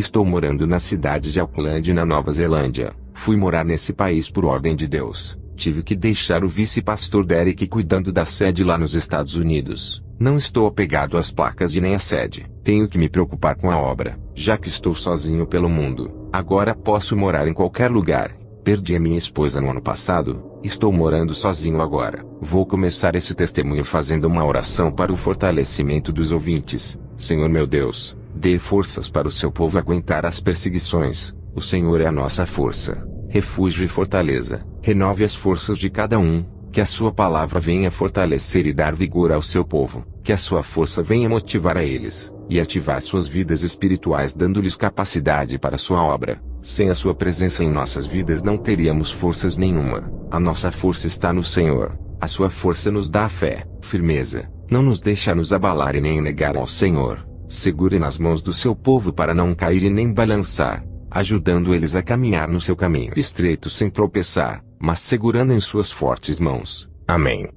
Estou morando na cidade de Auckland, na Nova Zelândia. Fui morar nesse país por ordem de Deus. Tive que deixar o vice-pastor Derek cuidando da sede lá nos Estados Unidos. Não estou apegado às placas e nem à sede. Tenho que me preocupar com a obra, já que estou sozinho pelo mundo. Agora posso morar em qualquer lugar. Perdi a minha esposa no ano passado. Estou morando sozinho agora. Vou começar esse testemunho fazendo uma oração para o fortalecimento dos ouvintes. Senhor meu Deus, dê forças para o seu povo aguentar as perseguições. O Senhor é a nossa força, refúgio e fortaleza. Renove as forças de cada um. Que a sua palavra venha fortalecer e dar vigor ao seu povo. Que a sua força venha motivar a eles, e ativar suas vidas espirituais, dando-lhes capacidade para a sua obra. Sem a sua presença em nossas vidas não teríamos forças nenhuma. A nossa força está no Senhor. A sua força nos dá fé, firmeza. Não nos deixa nos abalar e nem negar ao Senhor. Segure nas mãos do seu povo para não cair e nem balançar, ajudando eles a caminhar no seu caminho estreito sem tropeçar, mas segurando em suas fortes mãos. Amém.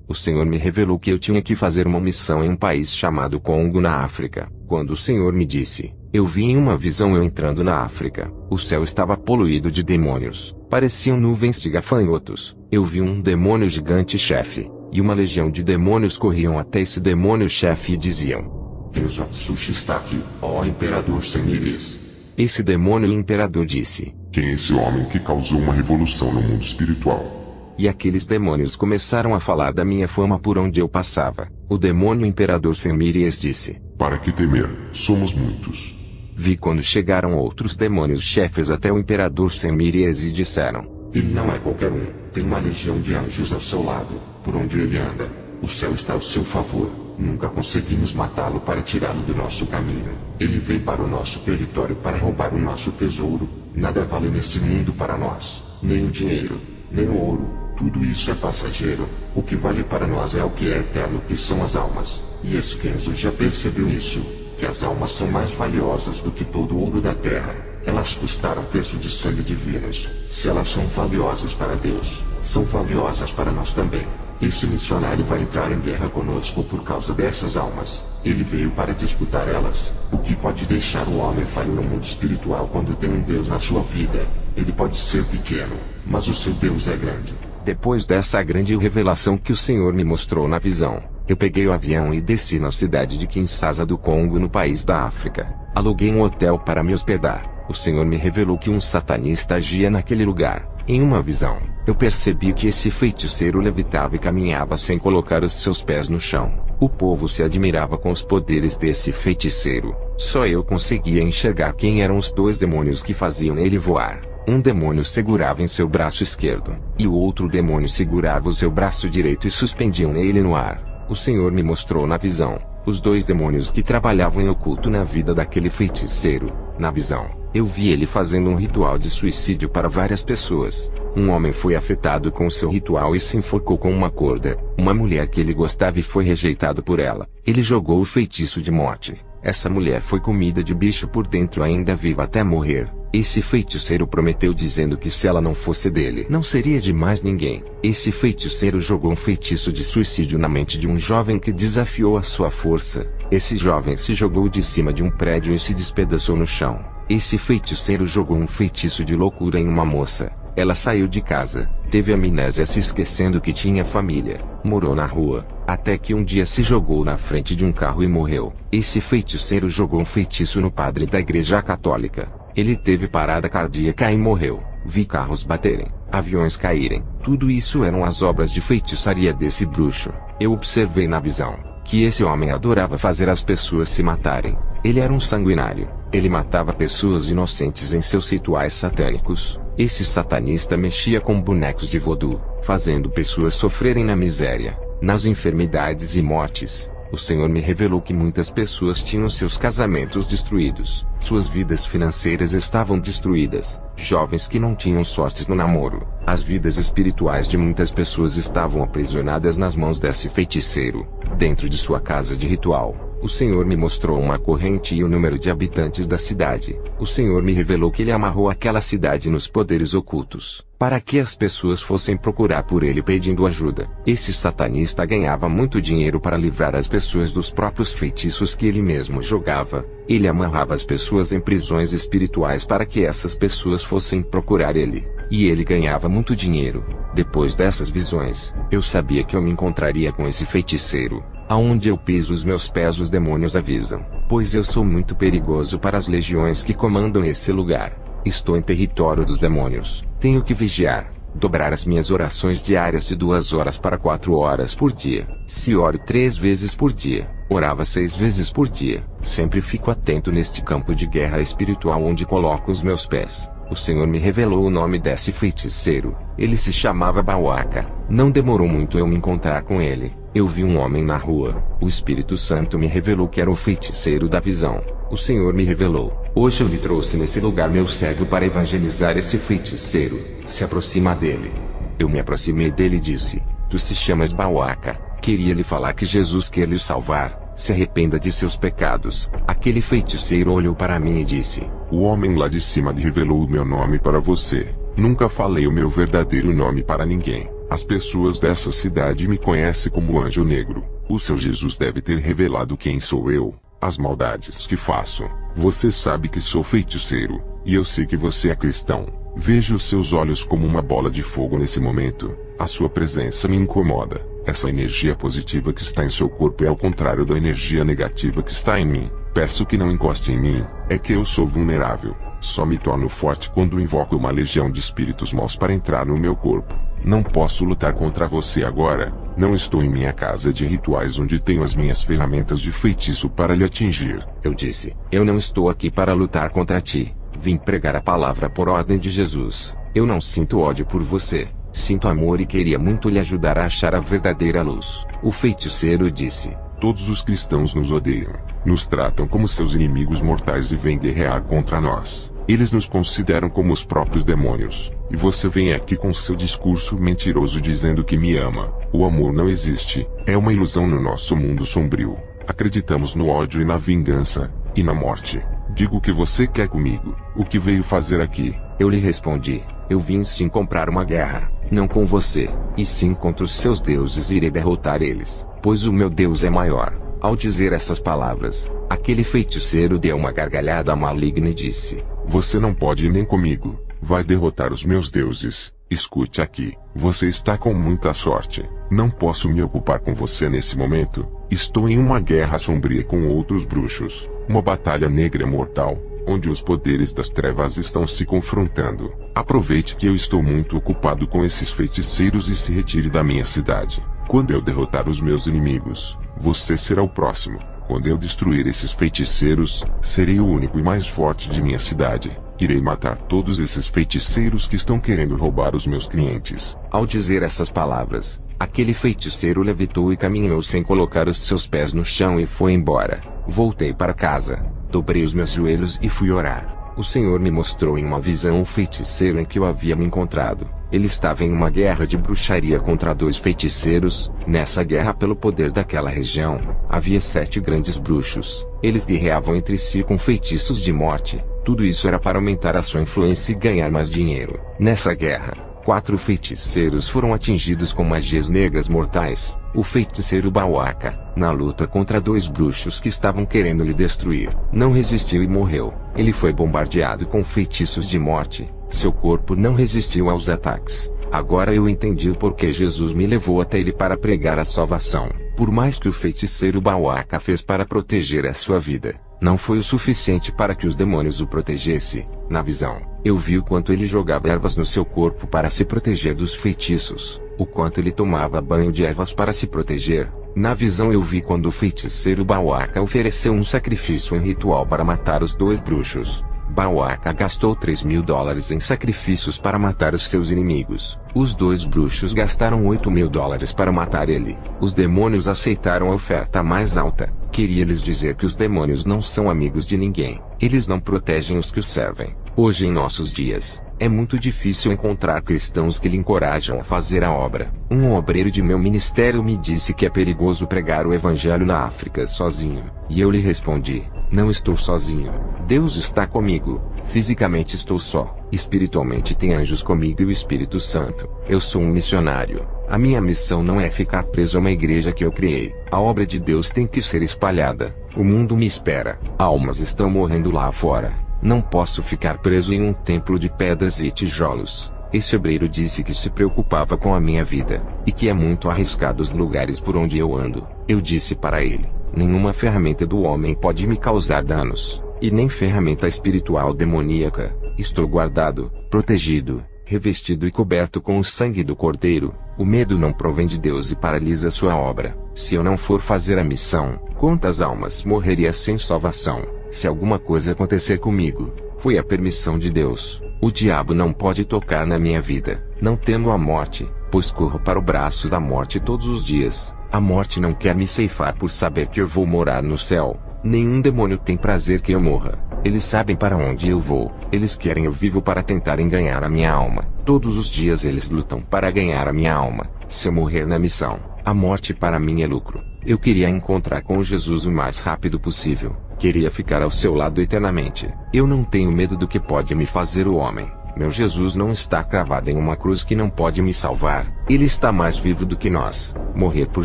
O Senhor me revelou que eu tinha que fazer uma missão em um país chamado Congo, na África. Quando o Senhor me disse, eu vi em uma visão eu entrando na África. O céu estava poluído de demônios. Pareciam nuvens de gafanhotos. Eu vi um demônio gigante chefe, e uma legião de demônios corriam até esse demônio chefe e diziam: Deus Atsushi está aqui, ó Imperador Semires. Esse demônio imperador disse: Quem é esse homem que causou uma revolução no mundo espiritual? E aqueles demônios começaram a falar da minha fama por onde eu passava. O demônio imperador Semírias disse: Para que temer? Somos muitos. Vi quando chegaram outros demônios chefes até o imperador Semírias e disseram: Ele não é qualquer um, tem uma legião de anjos ao seu lado, por onde ele anda. O céu está ao seu favor. Nunca conseguimos matá-lo para tirá-lo do nosso caminho. Ele veio para o nosso território para roubar o nosso tesouro. Nada vale nesse mundo para nós, nem o dinheiro, nem o ouro. Tudo isso é passageiro. O que vale para nós é o que é eterno, que são as almas. E esse Kenzo já percebeu isso, que as almas são mais valiosas do que todo o ouro da terra. Elas custaram preço de sangue divinos. Se elas são valiosas para Deus, são valiosas para nós também. Esse missionário vai entrar em guerra conosco por causa dessas almas. Ele veio para disputar elas. O que pode deixar o homem falho no mundo espiritual quando tem um Deus na sua vida? Ele pode ser pequeno, mas o seu Deus é grande. Depois dessa grande revelação que o Senhor me mostrou na visão, eu peguei o avião e desci na cidade de Kinshasa do Congo, no país da África. Aluguei um hotel para me hospedar. O Senhor me revelou que um satanista agia naquele lugar. Em uma visão, eu percebi que esse feiticeiro levitava e caminhava sem colocar os seus pés no chão. O povo se admirava com os poderes desse feiticeiro. Só eu conseguia enxergar quem eram os dois demônios que faziam ele voar. Um demônio segurava em seu braço esquerdo, e o outro demônio segurava o seu braço direito e suspendiam ele no ar. O Senhor me mostrou na visão os dois demônios que trabalhavam em oculto na vida daquele feiticeiro. Na visão, eu vi ele fazendo um ritual de suicídio para várias pessoas. Um homem foi afetado com seu ritual e se enforcou com uma corda. Uma mulher que ele gostava e foi rejeitado por ela. Ele jogou o feitiço de morte. Essa mulher foi comida de bicho por dentro, ainda viva até morrer. Esse feiticeiro prometeu dizendo que se ela não fosse dele, não seria de mais ninguém. Esse feiticeiro jogou um feitiço de suicídio na mente de um jovem que desafiou a sua força. Esse jovem se jogou de cima de um prédio e se despedaçou no chão. Esse feiticeiro jogou um feitiço de loucura em uma moça. Ela saiu de casa, teve amnésia, se esquecendo que tinha família, morou na rua, até que um dia se jogou na frente de um carro e morreu. Esse feiticeiro jogou um feitiço no padre da igreja católica. Ele teve parada cardíaca e morreu. Vi carros baterem, aviões caírem. Tudo isso eram as obras de feitiçaria desse bruxo. Eu observei na visão que esse homem adorava fazer as pessoas se matarem. Ele era um sanguinário. Ele matava pessoas inocentes em seus rituais satânicos. Esse satanista mexia com bonecos de voodoo, fazendo pessoas sofrerem na miséria, nas enfermidades e mortes. O Senhor me revelou que muitas pessoas tinham seus casamentos destruídos, suas vidas financeiras estavam destruídas, jovens que não tinham sortes no namoro. As vidas espirituais de muitas pessoas estavam aprisionadas nas mãos desse feiticeiro, dentro de sua casa de ritual. O Senhor me mostrou uma corrente e o número de habitantes da cidade. O Senhor me revelou que ele amarrou aquela cidade nos poderes ocultos, para que as pessoas fossem procurar por ele pedindo ajuda. Esse satanista ganhava muito dinheiro para livrar as pessoas dos próprios feitiços que ele mesmo jogava. Ele amarrava as pessoas em prisões espirituais para que essas pessoas fossem procurar ele. E ele ganhava muito dinheiro. Depois dessas visões, eu sabia que eu me encontraria com esse feiticeiro. Aonde eu piso os meus pés os demônios avisam, pois eu sou muito perigoso para as legiões que comandam esse lugar. Estou em território dos demônios. Tenho que vigiar, dobrar as minhas orações diárias de 2 horas para 4 horas por dia. Se oro 3 vezes por dia, orava 6 vezes por dia. Sempre fico atento neste campo de guerra espiritual onde coloco os meus pés. O Senhor me revelou o nome desse feiticeiro. Ele se chamava Bauaca. Não demorou muito eu me encontrar com ele. Eu vi um homem na rua. O Espírito Santo me revelou que era o feiticeiro da visão. O Senhor me revelou. Hoje eu lhe trouxe nesse lugar meu servo para evangelizar esse feiticeiro. Se aproxima dele. Eu me aproximei dele e disse: Tu se chamas Bauaca. Queria lhe falar que Jesus quer lhe salvar. Se arrependa de seus pecados. Aquele feiticeiro olhou para mim e disse: O homem lá de cima lhe revelou o meu nome para você. Nunca falei o meu verdadeiro nome para ninguém. As pessoas dessa cidade me conhecem como Anjo Negro. O seu Jesus deve ter revelado quem sou eu, as maldades que faço. Você sabe que sou feiticeiro, e eu sei que você é cristão. Vejo os seus olhos como uma bola de fogo nesse momento. A sua presença me incomoda. Essa energia positiva que está em seu corpo é ao contrário da energia negativa que está em mim. Peço que não encoste em mim. É que eu sou vulnerável. Só me torno forte quando invoco uma legião de espíritos maus para entrar no meu corpo. Não posso lutar contra você agora. Não estou em minha casa de rituais onde tenho as minhas ferramentas de feitiço para lhe atingir. Eu disse: Eu não estou aqui para lutar contra ti. Vim pregar a palavra por ordem de Jesus. Eu não sinto ódio por você. Sinto amor e queria muito lhe ajudar a achar a verdadeira luz. O feiticeiro disse: Todos os cristãos nos odeiam. Nos tratam como seus inimigos mortais e vêm guerrear contra nós. Eles nos consideram como os próprios demônios. E você vem aqui com seu discurso mentiroso dizendo que me ama. O amor não existe. É uma ilusão no nosso mundo sombrio. Acreditamos no ódio e na vingança, e na morte. Diga o que você quer comigo. O que veio fazer aqui? Eu lhe respondi: Eu vim sim comprar uma guerra. Não com você, e sim contra os seus deuses irei derrotar eles, pois o meu Deus é maior. Ao dizer essas palavras, aquele feiticeiro deu uma gargalhada maligna e disse: Você não pode ir nem comigo. Vai derrotar os meus deuses. Escute aqui. Você está com muita sorte. Não posso me ocupar com você nesse momento. Estou em uma guerra sombria com outros bruxos. Uma batalha negra mortal, onde os poderes das trevas estão se confrontando. Aproveite que eu estou muito ocupado com esses feiticeiros e se retire da minha cidade. Quando eu derrotar os meus inimigos, você será o próximo. Quando eu destruir esses feiticeiros, serei o único e mais forte de minha cidade. Irei matar todos esses feiticeiros que estão querendo roubar os meus clientes. Ao dizer essas palavras, aquele feiticeiro levitou e caminhou sem colocar os seus pés no chão e foi embora. Voltei para casa, dobrei os meus joelhos e fui orar. O Senhor me mostrou em uma visão o feiticeiro em que eu havia me encontrado. Ele estava em uma guerra de bruxaria contra 2 feiticeiros. Nessa guerra, pelo poder daquela região, havia 7 grandes bruxos. Eles guerreavam entre si com feitiços de morte. Tudo isso era para aumentar a sua influência e ganhar mais dinheiro. Nessa guerra, 4 feiticeiros foram atingidos com magias negras mortais. O feiticeiro Bauaca, na luta contra 2 bruxos que estavam querendo lhe destruir, não resistiu e morreu. Ele foi bombardeado com feitiços de morte. Seu corpo não resistiu aos ataques. Agora eu entendi o porquê Jesus me levou até ele para pregar a salvação. Por mais que o feiticeiro Bauaca fez para proteger a sua vida, não foi o suficiente para que os demônios o protegessem. Na visão, eu vi o quanto ele jogava ervas no seu corpo para se proteger dos feitiços, o quanto ele tomava banho de ervas para se proteger. Na visão eu vi quando o feiticeiro Bauaca ofereceu um sacrifício em ritual para matar os 2 bruxos. Bauaca gastou $3.000 em sacrifícios para matar os seus inimigos. Os 2 bruxos gastaram $8.000 para matar ele. Os demônios aceitaram a oferta mais alta. Queria lhes dizer que os demônios não são amigos de ninguém. Eles não protegem os que os servem. Hoje em nossos dias, É muito difícil encontrar cristãos que lhe encorajam a fazer a obra. Um obreiro de meu ministério me disse que é perigoso pregar o evangelho na África sozinho. E eu lhe respondi: não estou sozinho. Deus está comigo. Fisicamente estou só. Espiritualmente tem anjos comigo e o Espírito Santo. Eu sou um missionário. A minha missão não é ficar preso a uma igreja que eu criei. A obra de Deus tem que ser espalhada. O mundo me espera. Almas estão morrendo lá fora. Não posso ficar preso em um templo de pedras e tijolos. Esse obreiro disse que se preocupava com a minha vida, e que é muito arriscado os lugares por onde eu ando. Eu disse para ele: nenhuma ferramenta do homem pode me causar danos, e nem ferramenta espiritual demoníaca. Estou guardado, protegido, revestido e coberto com o sangue do Cordeiro. O medo não provém de Deus e paralisa sua obra. Se eu não for fazer a missão, quantas almas morreriam sem salvação? Se alguma coisa acontecer comigo, foi a permissão de Deus. O diabo não pode tocar na minha vida. Não temo a morte, pois corro para o braço da morte todos os dias. A morte não quer me ceifar por saber que eu vou morar no céu. Nenhum demônio tem prazer que eu morra. Eles sabem para onde eu vou. Eles querem eu vivo para tentarem ganhar a minha alma. Todos os dias eles lutam para ganhar a minha alma. Se eu morrer na missão, a morte para mim é lucro. Eu queria encontrar com Jesus o mais rápido possível. Queria ficar ao seu lado eternamente. Eu não tenho medo do que pode me fazer o homem. Meu Jesus não está cravado em uma cruz que não pode me salvar. Ele está mais vivo do que nós. Morrer por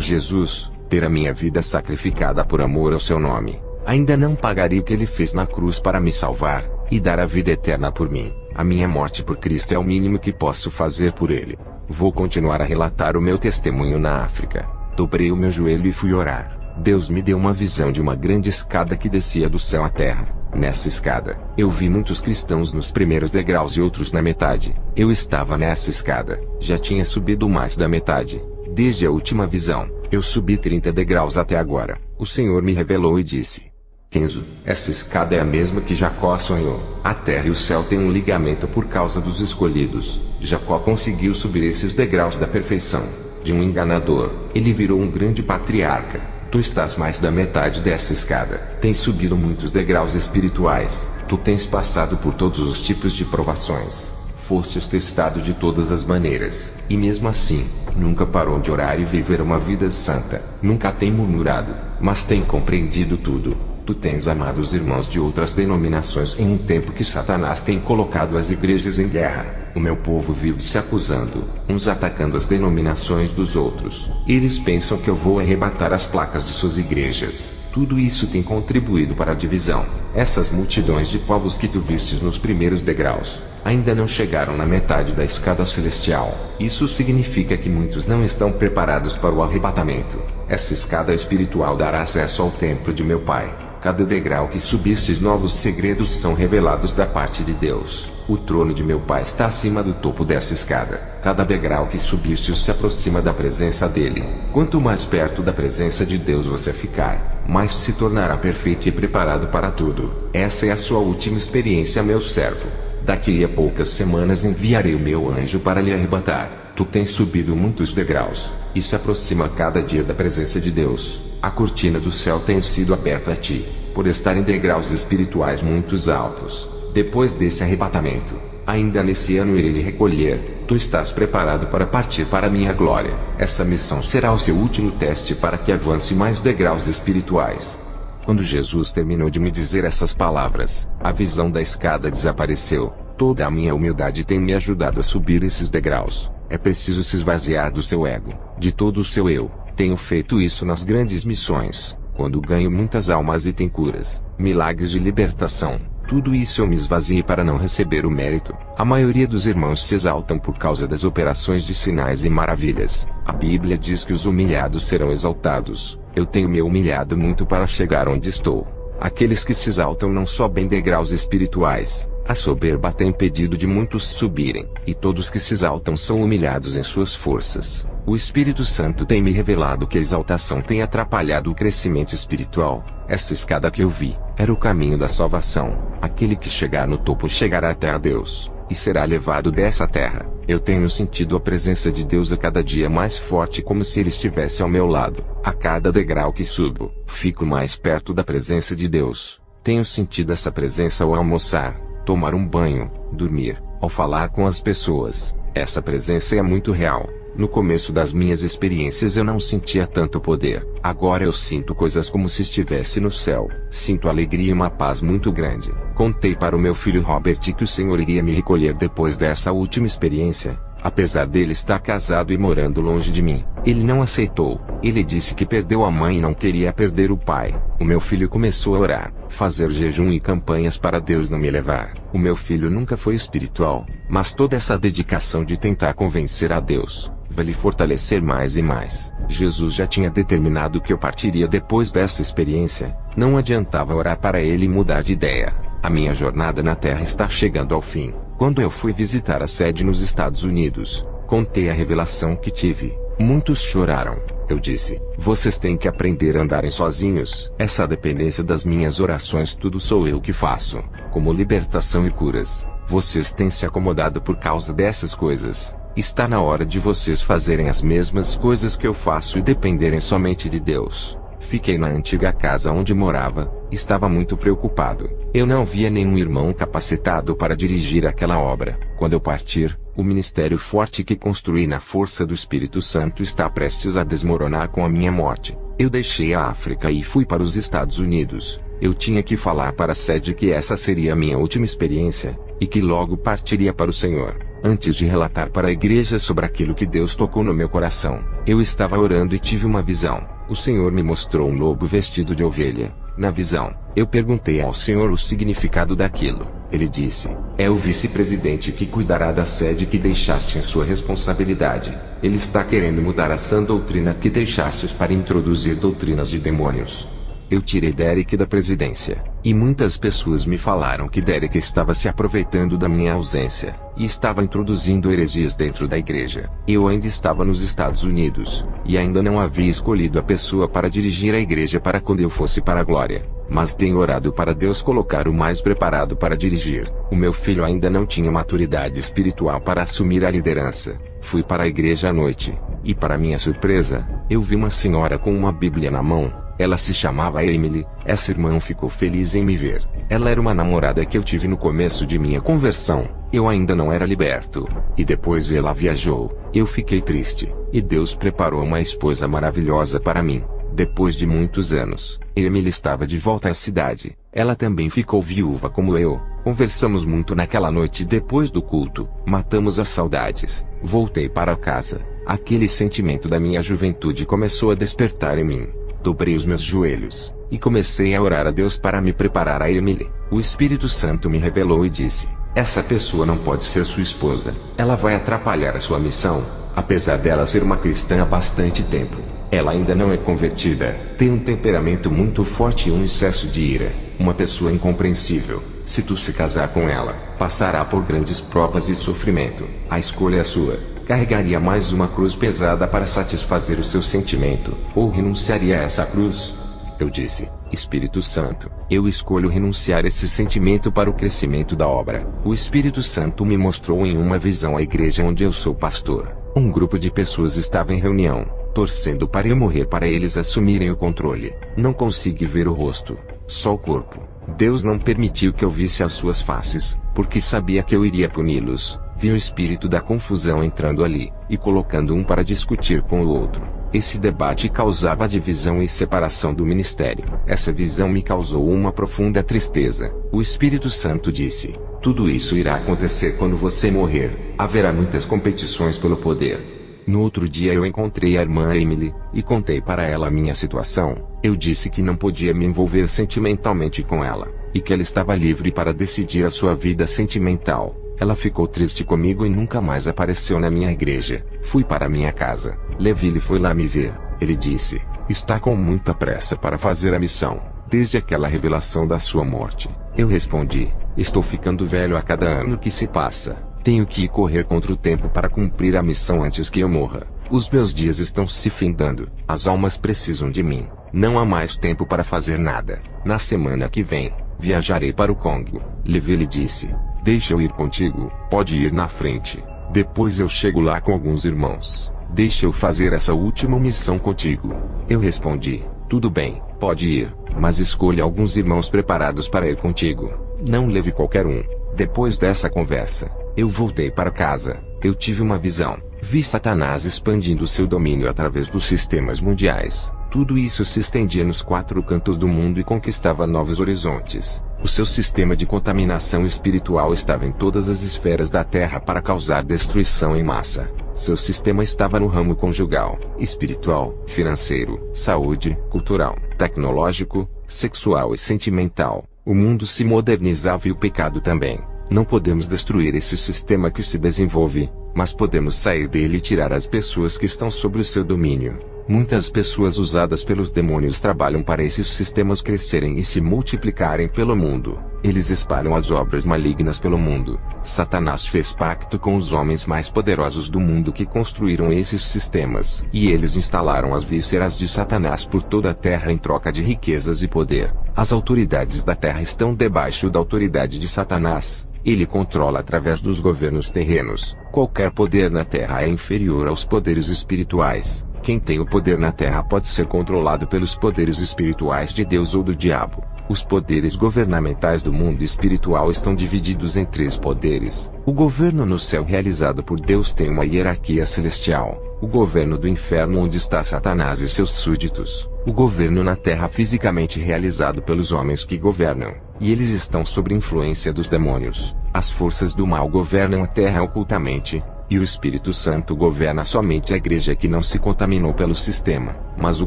Jesus, ter a minha vida sacrificada por amor ao seu nome, ainda não pagaria o que ele fez na cruz para me salvar, e dar a vida eterna por mim. A minha morte por Cristo é o mínimo que posso fazer por ele. Vou continuar a relatar o meu testemunho na África. Dobrei o meu joelho e fui orar. Deus me deu uma visão de uma grande escada que descia do céu à terra. Nessa escada, eu vi muitos cristãos nos primeiros degraus e outros na metade. Eu estava nessa escada, já tinha subido mais da metade. Desde a última visão, eu subi 30 degraus até agora. O Senhor me revelou e disse: Kenzo, essa escada é a mesma que Jacó sonhou. A terra e o céu têm um ligamento por causa dos escolhidos. Jacó conseguiu subir esses degraus da perfeição. De um enganador, ele virou um grande patriarca. Tu estás mais da metade dessa escada. Tens subido muitos degraus espirituais. Tu tens passado por todos os tipos de provações. Fostes testado de todas as maneiras. E mesmo assim, nunca parou de orar e viver uma vida santa. Nunca tem murmurado, mas tem compreendido tudo. Tu tens amado os irmãos de outras denominações em um tempo que Satanás tem colocado as igrejas em guerra. O meu povo vive se acusando, uns atacando as denominações dos outros. Eles pensam que eu vou arrebatar as placas de suas igrejas. Tudo isso tem contribuído para a divisão. Essas multidões de povos que tu vistes nos primeiros degraus, ainda não chegaram na metade da escada celestial. Isso significa que muitos não estão preparados para o arrebatamento. Essa escada espiritual dará acesso ao templo de meu Pai. Cada degrau que subistes, novos segredos são revelados da parte de Deus. O trono de meu Pai está acima do topo dessa escada. Cada degrau que subistes se aproxima da presença dele. Quanto mais perto da presença de Deus você ficar, mais se tornará perfeito e preparado para tudo. Essa é a sua última experiência, meu servo. Daqui a poucas semanas enviarei o meu anjo para lhe arrebatar. Tu tens subido muitos degraus, e se aproxima cada dia da presença de Deus. A cortina do céu tem sido aberta a ti, por estar em degraus espirituais muito altos. Depois desse arrebatamento, ainda nesse ano irei lhe recolher. Tu estás preparado para partir para a minha glória. Essa missão será o seu último teste para que avance mais degraus espirituais. Quando Jesus terminou de me dizer essas palavras, a visão da escada desapareceu. Toda a minha humildade tem me ajudado a subir esses degraus. É preciso se esvaziar do seu ego, de todo o seu eu. Tenho feito isso nas grandes missões, quando ganho muitas almas e tem curas, milagres de libertação. Tudo isso eu me esvaziei para não receber o mérito. A maioria dos irmãos se exaltam por causa das operações de sinais e maravilhas. A Bíblia diz que os humilhados serão exaltados. Eu tenho me humilhado muito para chegar onde estou. Aqueles que se exaltam não sobem degraus espirituais. A soberba tem impedido de muitos subirem, e todos que se exaltam são humilhados em suas forças. O Espírito Santo tem me revelado que a exaltação tem atrapalhado o crescimento espiritual. Essa escada que eu vi, era o caminho da salvação. Aquele que chegar no topo chegará até a Deus, e será levado dessa terra. Eu tenho sentido a presença de Deus a cada dia mais forte, como se Ele estivesse ao meu lado. A cada degrau que subo, fico mais perto da presença de Deus. Tenho sentido essa presença ao almoçar, tomar um banho, dormir, Ao falar com as pessoas, essa presença é muito real. No começo das minhas experiências eu não sentia tanto poder. Agora eu sinto coisas como se estivesse no céu. Sinto alegria e uma paz muito grande. Contei para o meu filho Robert que o Senhor iria me recolher depois dessa última experiência. Apesar dele estar casado e morando longe de mim, ele não aceitou. Ele disse que perdeu a mãe e não queria perder o pai. O meu filho começou a orar, fazer jejum e campanhas para Deus não me levar. O meu filho nunca foi espiritual, mas toda essa dedicação de tentar convencer a Deus vai lhe fortalecer mais e mais. Jesus já tinha determinado que eu partiria depois dessa experiência. Não adiantava orar para ele mudar de ideia. A minha jornada na Terra está chegando ao fim. Quando eu fui visitar a sede nos Estados Unidos, contei a revelação que tive. Muitos choraram. Eu disse: vocês têm que aprender a andarem sozinhos. Essa dependência das minhas orações tudo sou eu que faço, como libertação e curas. Vocês têm se acomodado por causa dessas coisas. Está na hora de vocês fazerem as mesmas coisas que eu faço e dependerem somente de Deus. Fiquei na antiga casa onde morava. Estava muito preocupado. Eu não via nenhum irmão capacitado para dirigir aquela obra. Quando eu partir, o ministério forte que construí na força do Espírito Santo está prestes a desmoronar com a minha morte. Eu deixei a África e fui para os Estados Unidos. Eu tinha que falar para a sede que essa seria a minha última experiência, e que logo partiria para o Senhor. Antes de relatar para a igreja sobre aquilo que Deus tocou no meu coração, eu estava orando e tive uma visão. O Senhor me mostrou um lobo vestido de ovelha. Na visão, eu perguntei ao Senhor o significado daquilo. Ele disse: é o vice-presidente que cuidará da sede que deixaste em sua responsabilidade. Ele está querendo mudar a sã doutrina que deixastes para introduzir doutrinas de demônios. Eu tirei Derek da presidência, e muitas pessoas me falaram que Derek estava se aproveitando da minha ausência, e estava introduzindo heresias dentro da igreja. Eu ainda estava nos Estados Unidos, e ainda não havia escolhido a pessoa para dirigir a igreja para quando eu fosse para a glória. Mas tenho orado para Deus colocar o mais preparado para dirigir. O meu filho ainda não tinha maturidade espiritual para assumir a liderança. Fui para a igreja à noite, e para minha surpresa, eu vi uma senhora com uma Bíblia na mão. Ela se chamava Emily. Essa irmã ficou feliz em me ver. Ela era uma namorada que eu tive no começo de minha conversão. Eu ainda não era liberto. E depois ela viajou. Eu fiquei triste. E Deus preparou uma esposa maravilhosa para mim. Depois de muitos anos, Emily estava de volta à cidade. Ela também ficou viúva como eu. Conversamos muito naquela noite depois do culto. Matamos as saudades. Voltei para casa. Aquele sentimento da minha juventude começou a despertar em mim. Dobrei os meus joelhos, e comecei a orar a Deus para me preparar a Emily. O Espírito Santo me revelou e disse: essa pessoa não pode ser sua esposa. Ela vai atrapalhar a sua missão. Apesar dela ser uma cristã há bastante tempo, ela ainda não é convertida. Tem um temperamento muito forte e um excesso de ira. Uma pessoa incompreensível. Se tu se casar com ela, passará por grandes provas e sofrimento. A escolha é sua. Carregaria mais uma cruz pesada para satisfazer o seu sentimento, ou renunciaria a essa cruz? Eu disse: Espírito Santo, eu escolho renunciar esse sentimento para o crescimento da obra. O Espírito Santo me mostrou em uma visão a igreja onde eu sou pastor. Um grupo de pessoas estava em reunião, torcendo para eu morrer para eles assumirem o controle. Não consegui ver o rosto, só o corpo. Deus não permitiu que eu visse as suas faces, porque sabia que eu iria puni-los. Vi o espírito da confusão entrando ali, e colocando um para discutir com o outro. Esse debate causava divisão e separação do ministério. Essa visão me causou uma profunda tristeza. O Espírito Santo disse: tudo isso irá acontecer quando você morrer. Haverá muitas competições pelo poder. No outro dia eu encontrei a irmã Emily, e contei para ela a minha situação. Eu disse que não podia me envolver sentimentalmente com ela, e que ela estava livre para decidir a sua vida sentimental. Ela ficou triste comigo e nunca mais apareceu na minha igreja. Fui para minha casa. Levi foi lá me ver. Ele disse: está com muita pressa para fazer a missão, desde aquela revelação da sua morte. Eu respondi: estou ficando velho a cada ano que se passa. Tenho que correr contra o tempo para cumprir a missão antes que eu morra. Os meus dias estão se findando. As almas precisam de mim. Não há mais tempo para fazer nada. Na semana que vem, viajarei para o Congo. Levi lhe disse: deixa eu ir contigo. Pode ir na frente. Depois eu chego lá com alguns irmãos. Deixa eu fazer essa última missão contigo. Eu respondi: tudo bem, pode ir, mas escolha alguns irmãos preparados para ir contigo. Não leve qualquer um. Depois dessa conversa, Eu voltei para casa. Eu tive uma visão. Vi Satanás expandindo seu domínio através dos sistemas mundiais. Tudo isso se estendia nos 4 cantos do mundo e conquistava novos horizontes. O seu sistema de contaminação espiritual estava em todas as esferas da Terra para causar destruição em massa. Seu sistema estava no ramo conjugal, espiritual, financeiro, saúde, cultural, tecnológico, sexual e sentimental. O mundo se modernizava e o pecado também. Não podemos destruir esse sistema que se desenvolve, mas podemos sair dele e tirar as pessoas que estão sob o seu domínio. Muitas pessoas usadas pelos demônios trabalham para esses sistemas crescerem e se multiplicarem pelo mundo. Eles espalham as obras malignas pelo mundo. Satanás fez pacto com os homens mais poderosos do mundo que construíram esses sistemas. E eles instalaram as vísceras de Satanás por toda a terra em troca de riquezas e poder. As autoridades da terra estão debaixo da autoridade de Satanás. Ele controla através dos governos terrenos. Qualquer poder na terra é inferior aos poderes espirituais. Quem tem o poder na terra pode ser controlado pelos poderes espirituais de Deus ou do diabo. Os poderes governamentais do mundo espiritual estão divididos em 3 poderes. O governo no céu realizado por Deus tem uma hierarquia celestial. O governo do inferno onde está Satanás e seus súditos. O governo na terra fisicamente realizado pelos homens que governam. E eles estão sob influência dos demônios. As forças do mal governam a terra ocultamente. E o Espírito Santo governa somente a igreja que não se contaminou pelo sistema. Mas o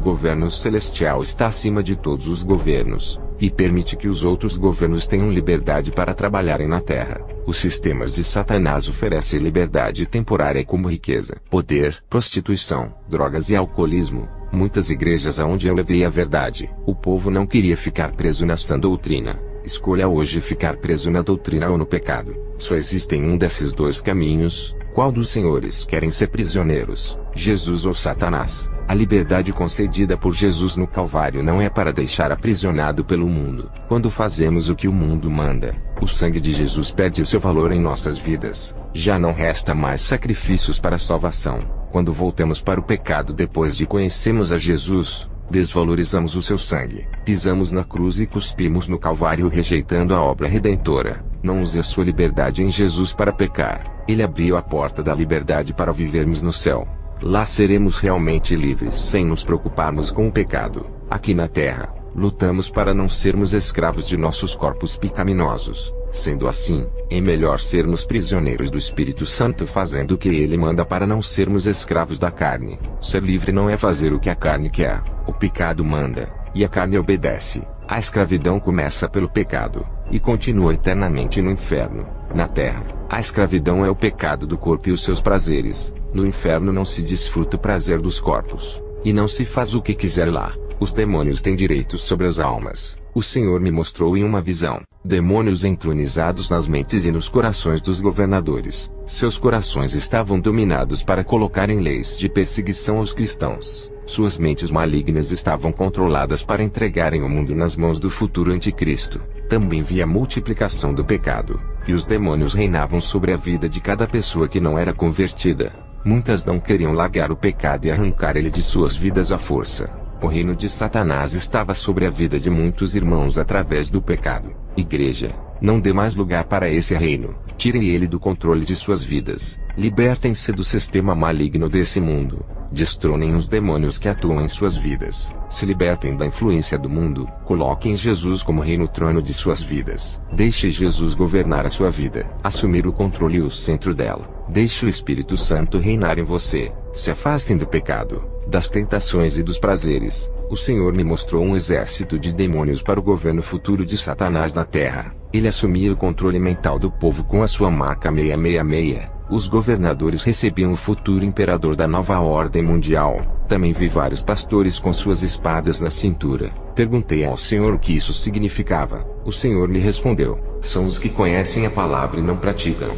governo celestial está acima de todos os governos, e permite que os outros governos tenham liberdade para trabalharem na terra. Os sistemas de Satanás oferecem liberdade temporária como riqueza, poder, prostituição, drogas e alcoolismo. Muitas igrejas aonde eu levei a verdade, o povo não queria ficar preso na sã doutrina. Escolha hoje ficar preso na doutrina ou no pecado. Só existem um desses 2 caminhos. Qual dos senhores querem ser prisioneiros, Jesus ou Satanás? A liberdade concedida por Jesus no Calvário não é para deixar aprisionado pelo mundo. Quando fazemos o que o mundo manda, o sangue de Jesus perde o seu valor em nossas vidas. Já não resta mais sacrifícios para a salvação. Quando voltamos para o pecado depois de conhecermos a Jesus, desvalorizamos o seu sangue, pisamos na cruz e cuspimos no Calvário rejeitando a obra redentora. Não use a sua liberdade em Jesus para pecar. Ele abriu a porta da liberdade para vivermos no céu. Lá seremos realmente livres sem nos preocuparmos com o pecado. Aqui na terra, lutamos para não sermos escravos de nossos corpos pecaminosos. Sendo assim, é melhor sermos prisioneiros do Espírito Santo fazendo o que ele manda para não sermos escravos da carne. Ser livre não é fazer o que a carne quer. O pecado manda, e a carne obedece. A escravidão começa pelo pecado, e continua eternamente no inferno. Na terra, a escravidão é o pecado do corpo e os seus prazeres. No inferno não se desfruta o prazer dos corpos, e não se faz o que quiser lá. Os demônios têm direitos sobre as almas. O Senhor me mostrou em uma visão, demônios entronizados nas mentes e nos corações dos governadores. Seus corações estavam dominados para colocarem leis de perseguição aos cristãos. Suas mentes malignas estavam controladas para entregarem o mundo nas mãos do futuro anticristo. Também via a multiplicação do pecado, e os demônios reinavam sobre a vida de cada pessoa que não era convertida. Muitas não queriam largar o pecado e arrancar ele de suas vidas à força. O reino de Satanás estava sobre a vida de muitos irmãos através do pecado. Igreja, não dê mais lugar para esse reino. Tirem ele do controle de suas vidas. Libertem-se do sistema maligno desse mundo. Destronem os demônios que atuam em suas vidas. Se libertem da influência do mundo. Coloquem Jesus como rei no trono de suas vidas. Deixe Jesus governar a sua vida. Assumir o controle e o centro dela. Deixe o Espírito Santo reinar em você. Se afastem do pecado, das tentações e dos prazeres. O Senhor me mostrou um exército de demônios para o governo futuro de Satanás na terra. Ele assumia o controle mental do povo com a sua marca 666. Os governadores recebiam o futuro imperador da nova ordem mundial. Também vi vários pastores com suas espadas na cintura. Perguntei ao Senhor o que isso significava. O Senhor me respondeu: são os que conhecem a palavra e não praticam.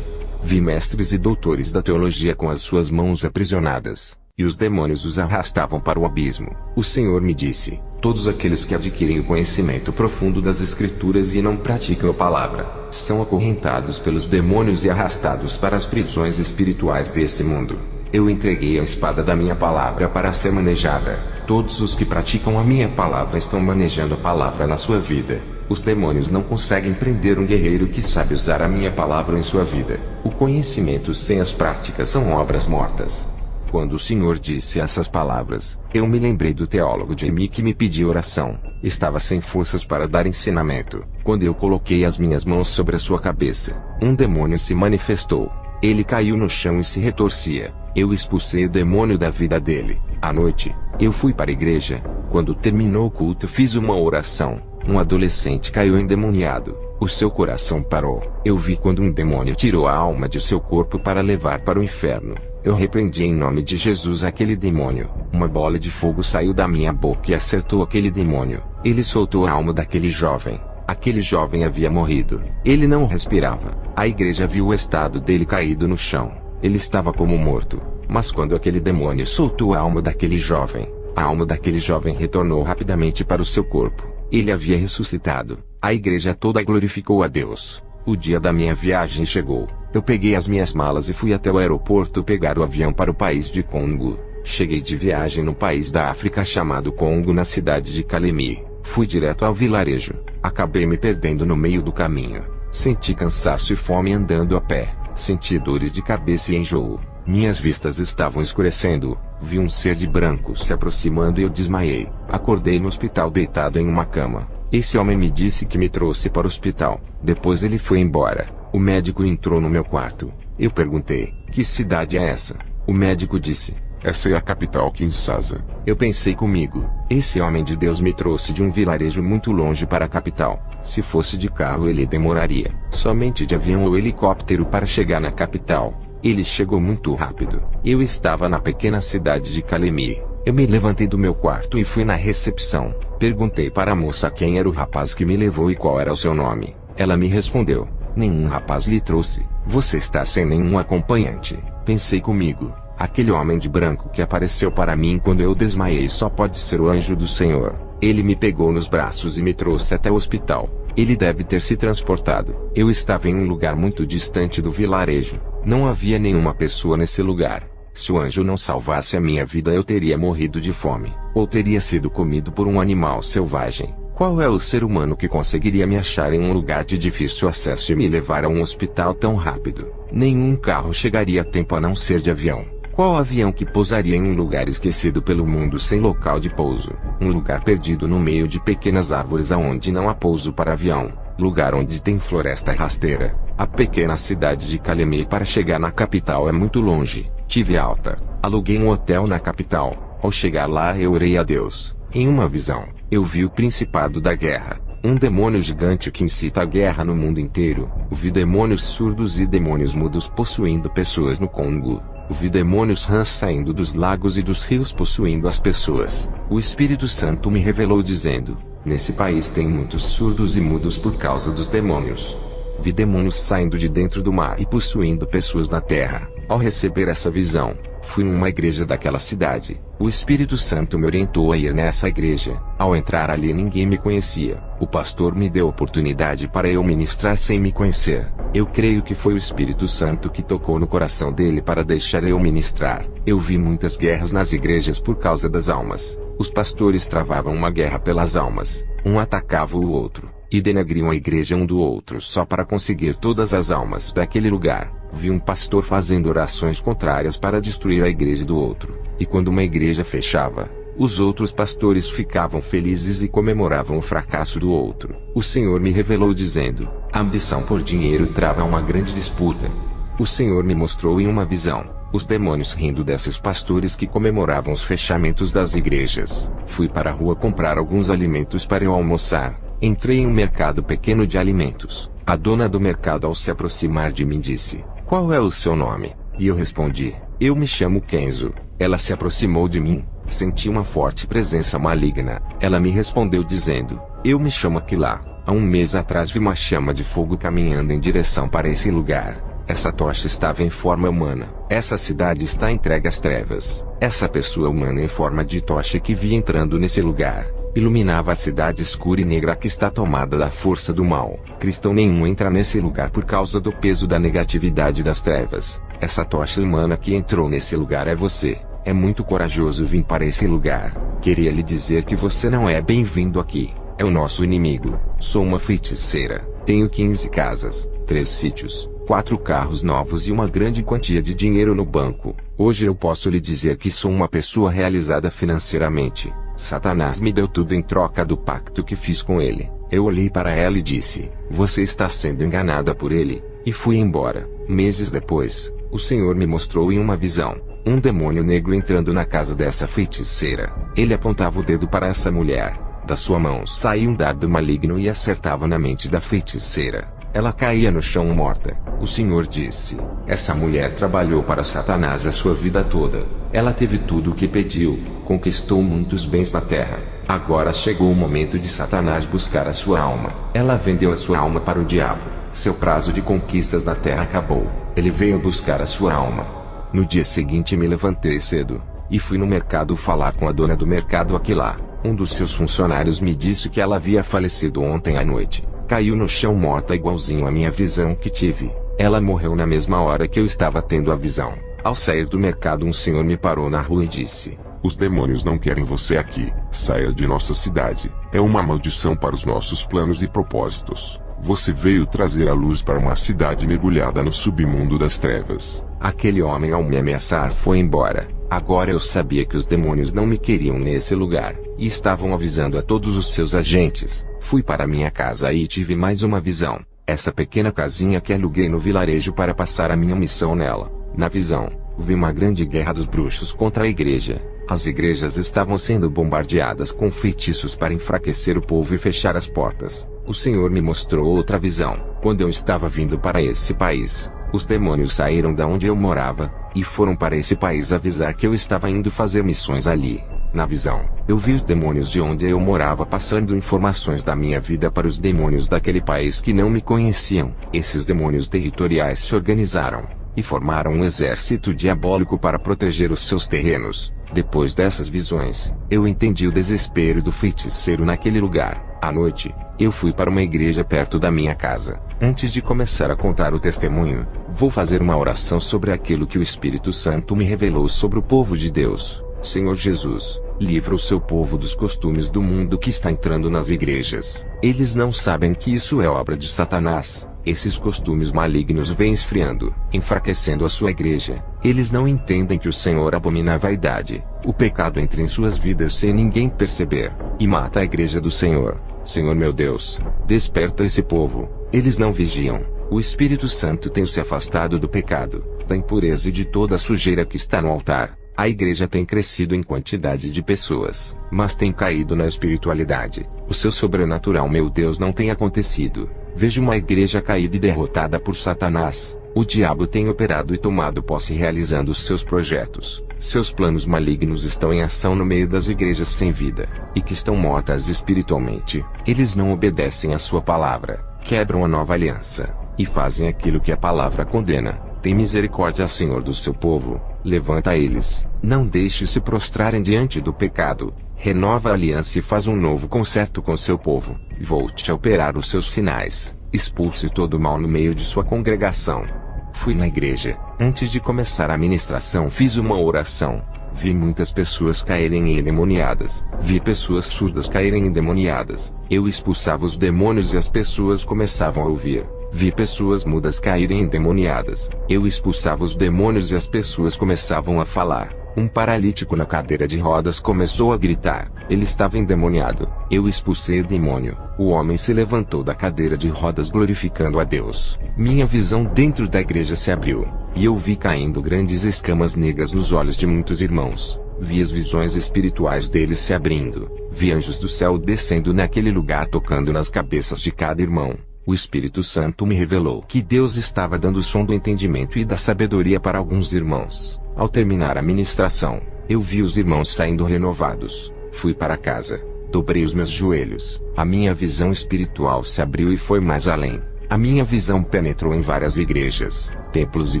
Vi mestres e doutores da teologia com as suas mãos aprisionadas, e os demônios os arrastavam para o abismo. O Senhor me disse: todos aqueles que adquirem o conhecimento profundo das Escrituras e não praticam a palavra, são acorrentados pelos demônios e arrastados para as prisões espirituais desse mundo. Eu entreguei a espada da minha palavra para ser manejada. Todos os que praticam a minha palavra estão manejando a palavra na sua vida. Os demônios não conseguem prender um guerreiro que sabe usar a minha palavra em sua vida. O conhecimento sem as práticas são obras mortas. Quando o Senhor disse essas palavras, eu me lembrei do teólogo Jamie que me pediu oração. Estava sem forças para dar ensinamento. Quando eu coloquei as minhas mãos sobre a sua cabeça, um demônio se manifestou. Ele caiu no chão e se retorcia. Eu expulsei o demônio da vida dele. À noite, eu fui para a igreja. Quando terminou o culto, fiz uma oração. Um adolescente caiu endemoniado. O seu coração parou. Eu vi quando um demônio tirou a alma de seu corpo para levar para o inferno. Eu repreendi em nome de Jesus aquele demônio. Uma bola de fogo saiu da minha boca e acertou aquele demônio. Ele soltou a alma daquele jovem. Aquele jovem havia morrido. Ele não respirava. A igreja viu o estado dele caído no chão. Ele estava como morto. Mas quando aquele demônio soltou a alma daquele jovem, a alma daquele jovem retornou rapidamente para o seu corpo. Ele havia ressuscitado. A igreja toda glorificou a Deus. O dia da minha viagem chegou. Eu peguei as minhas malas e fui até o aeroporto pegar o avião para o país de Congo. Cheguei de viagem no país da África chamado Congo na cidade de Kalemi. Fui direto ao vilarejo. Acabei me perdendo no meio do caminho. Senti cansaço e fome andando a pé. Senti dores de cabeça e enjoo. Minhas vistas estavam escurecendo. Vi um ser de branco se aproximando e eu desmaiei. Acordei no hospital deitado em uma cama. Esse homem me disse que me trouxe para o hospital. Depois ele foi embora. O médico entrou no meu quarto. Eu perguntei: que cidade é essa? O médico disse: essa é a capital, Kinshasa. Eu pensei comigo: esse homem de Deus me trouxe de um vilarejo muito longe para a capital. Se fosse de carro ele demoraria somente de avião ou helicóptero para chegar na capital. Ele chegou muito rápido. Eu estava na pequena cidade de Kalemi. Eu me levantei do meu quarto e fui na recepção. Perguntei para a moça quem era o rapaz que me levou e qual era o seu nome. Ela me respondeu: nenhum rapaz lhe trouxe. Você está sem nenhum acompanhante. Pensei comigo: aquele homem de branco que apareceu para mim quando eu desmaiei só pode ser o anjo do Senhor. Ele me pegou nos braços e me trouxe até o hospital. Ele deve ter se transportado. Eu estava em um lugar muito distante do vilarejo. Não havia nenhuma pessoa nesse lugar. Se o anjo não salvasse a minha vida, eu teria morrido de fome, ou teria sido comido por um animal selvagem. Qual é o ser humano que conseguiria me achar em um lugar de difícil acesso e me levar a um hospital tão rápido? Nenhum carro chegaria a tempo a não ser de avião. Qual avião que pousaria em um lugar esquecido pelo mundo sem local de pouso? Um lugar perdido no meio de pequenas árvores aonde não há pouso para avião. Lugar onde tem floresta rasteira. A pequena cidade de Kalemi para chegar na capital é muito longe. Tive alta. Aluguei um hotel na capital. Ao chegar lá eu orei a Deus. Em uma visão, eu vi o principado da guerra. Um demônio gigante que incita a guerra no mundo inteiro. Vi demônios surdos e demônios mudos possuindo pessoas no Congo. Vi demônios rãs saindo dos lagos e dos rios possuindo as pessoas. O Espírito Santo me revelou dizendo: nesse país tem muitos surdos e mudos por causa dos demônios. Vi demônios saindo de dentro do mar e possuindo pessoas na terra. Ao receber essa visão, fui em uma igreja daquela cidade. O Espírito Santo me orientou a ir nessa igreja. Ao entrar ali ninguém me conhecia. O pastor me deu oportunidade para eu ministrar sem me conhecer. Eu creio que foi o Espírito Santo que tocou no coração dele para deixar eu ministrar. Eu vi muitas guerras nas igrejas por causa das almas. Os pastores travavam uma guerra pelas almas. Um atacava o outro, e denegriam a igreja um do outro só para conseguir todas as almas daquele lugar. Vi um pastor fazendo orações contrárias para destruir a igreja do outro. E quando uma igreja fechava, os outros pastores ficavam felizes e comemoravam o fracasso do outro. O Senhor me revelou dizendo: a ambição por dinheiro trava uma grande disputa. O Senhor me mostrou em uma visão os demônios rindo desses pastores que comemoravam os fechamentos das igrejas. Fui para a rua comprar alguns alimentos para eu almoçar. Entrei em um mercado pequeno de alimentos. A dona do mercado, ao se aproximar de mim, disse: qual é o seu nome? E eu respondi: eu me chamo Kenzo. Ela se aproximou de mim. Senti uma forte presença maligna. Ela me respondeu dizendo: eu me chamo Aquilá. Há um mês atrás vi uma chama de fogo caminhando em direção para esse lugar. Essa tocha estava em forma humana. Essa cidade está entregue às trevas. Essa pessoa humana em forma de tocha que vi entrando nesse lugar iluminava a cidade escura e negra que está tomada da força do mal. Cristão nenhum entra nesse lugar por causa do peso da negatividade das trevas. Essa tocha humana que entrou nesse lugar é você. É muito corajoso vir para esse lugar. Queria lhe dizer que você não é bem-vindo aqui. é o nosso inimigo. Sou uma feiticeira. Tenho 15 casas, 3 sítios, 4 carros novos e uma grande quantia de dinheiro no banco. Hoje eu posso lhe dizer que sou uma pessoa realizada financeiramente. Satanás me deu tudo em troca do pacto que fiz com ele. Eu olhei para ela e disse: você está sendo enganada por ele. E fui embora. Meses depois, o Senhor me mostrou em uma visão um demônio negro entrando na casa dessa feiticeira. Ele apontava o dedo para essa mulher. Da sua mão saía um dardo maligno e acertava na mente da feiticeira. Ela caía no chão morta. O Senhor disse: essa mulher trabalhou para Satanás a sua vida toda. Ela teve tudo o que pediu, conquistou muitos bens na terra. Agora chegou o momento de Satanás buscar a sua alma. Ela vendeu a sua alma para o diabo. Seu prazo de conquistas na terra acabou. Ele veio buscar a sua alma. No dia seguinte me levantei cedo e fui no mercado falar com a dona do mercado Aquilá. Um dos seus funcionários me disse que ela havia falecido ontem à noite. Caiu no chão morta igualzinho à minha visão que tive. Ela morreu na mesma hora que eu estava tendo a visão. Ao sair do mercado, um senhor me parou na rua e disse: os demônios não querem você aqui. Saia de nossa cidade. É uma maldição para os nossos planos e propósitos. Você veio trazer a luz para uma cidade mergulhada no submundo das trevas. Aquele homem, ao me ameaçar, foi embora. Agora eu sabia que os demônios não me queriam nesse lugar, e estavam avisando a todos os seus agentes. Fui para minha casa e tive mais uma visão. Essa pequena casinha que aluguei no vilarejo para passar a minha missão nela. Na visão, vi uma grande guerra dos bruxos contra a igreja. As igrejas estavam sendo bombardeadas com feitiços para enfraquecer o povo e fechar as portas. O Senhor me mostrou outra visão. Quando eu estava vindo para esse país, os demônios saíram da onde eu morava e foram para esse país avisar que eu estava indo fazer missões ali. Na visão, eu vi os demônios de onde eu morava passando informações da minha vida para os demônios daquele país que não me conheciam. Esses demônios territoriais se organizaram e formaram um exército diabólico para proteger os seus terrenos. Depois dessas visões, eu entendi o desespero do feiticeiro naquele lugar. À noite, eu fui para uma igreja perto da minha casa. Antes de começar a contar o testemunho, vou fazer uma oração sobre aquilo que o Espírito Santo me revelou sobre o povo de Deus. Senhor Jesus, livra o seu povo dos costumes do mundo que está entrando nas igrejas. Eles não sabem que isso é obra de Satanás. Esses costumes malignos vêm esfriando, enfraquecendo a sua igreja. Eles não entendem que o Senhor abomina a vaidade. O pecado entra em suas vidas sem ninguém perceber, e mata a igreja do Senhor. Senhor meu Deus, desperta esse povo. Eles não vigiam. O Espírito Santo tem se afastado do pecado, da impureza e de toda a sujeira que está no altar. A igreja tem crescido em quantidade de pessoas, mas tem caído na espiritualidade. O seu sobrenatural, meu Deus, não tem acontecido. Vejo uma igreja caída e derrotada por Satanás. O diabo tem operado e tomado posse realizando os seus projetos. Seus planos malignos estão em ação no meio das igrejas sem vida, e que estão mortas espiritualmente. Eles não obedecem à sua palavra, quebram a nova aliança, e fazem aquilo que a palavra condena. Tem misericórdia, Senhor, do seu povo. Levanta eles, não deixe se prostrarem diante do pecado. Renova a aliança e faz um novo concerto com seu povo. Volte a operar os seus sinais. Expulse todo o mal no meio de sua congregação. Fui na igreja. Antes de começar a ministração, fiz uma oração. Vi muitas pessoas caírem endemoniadas. Vi pessoas surdas caírem endemoniadas. Eu expulsava os demônios e as pessoas começavam a ouvir. Vi pessoas mudas caírem endemoniadas. Eu expulsava os demônios e as pessoas começavam a falar. Um paralítico na cadeira de rodas começou a gritar. Ele estava endemoniado. Eu expulsei o demônio. O homem se levantou da cadeira de rodas glorificando a Deus. Minha visão dentro da igreja se abriu, e eu vi caindo grandes escamas negras nos olhos de muitos irmãos. Vi as visões espirituais deles se abrindo. Vi anjos do céu descendo naquele lugar tocando nas cabeças de cada irmão. O Espírito Santo me revelou que Deus estava dando o som do entendimento e da sabedoria para alguns irmãos. Ao terminar a ministração, eu vi os irmãos saindo renovados. Fui para casa, dobrei os meus joelhos. A minha visão espiritual se abriu e foi mais além. A minha visão penetrou em várias igrejas, templos e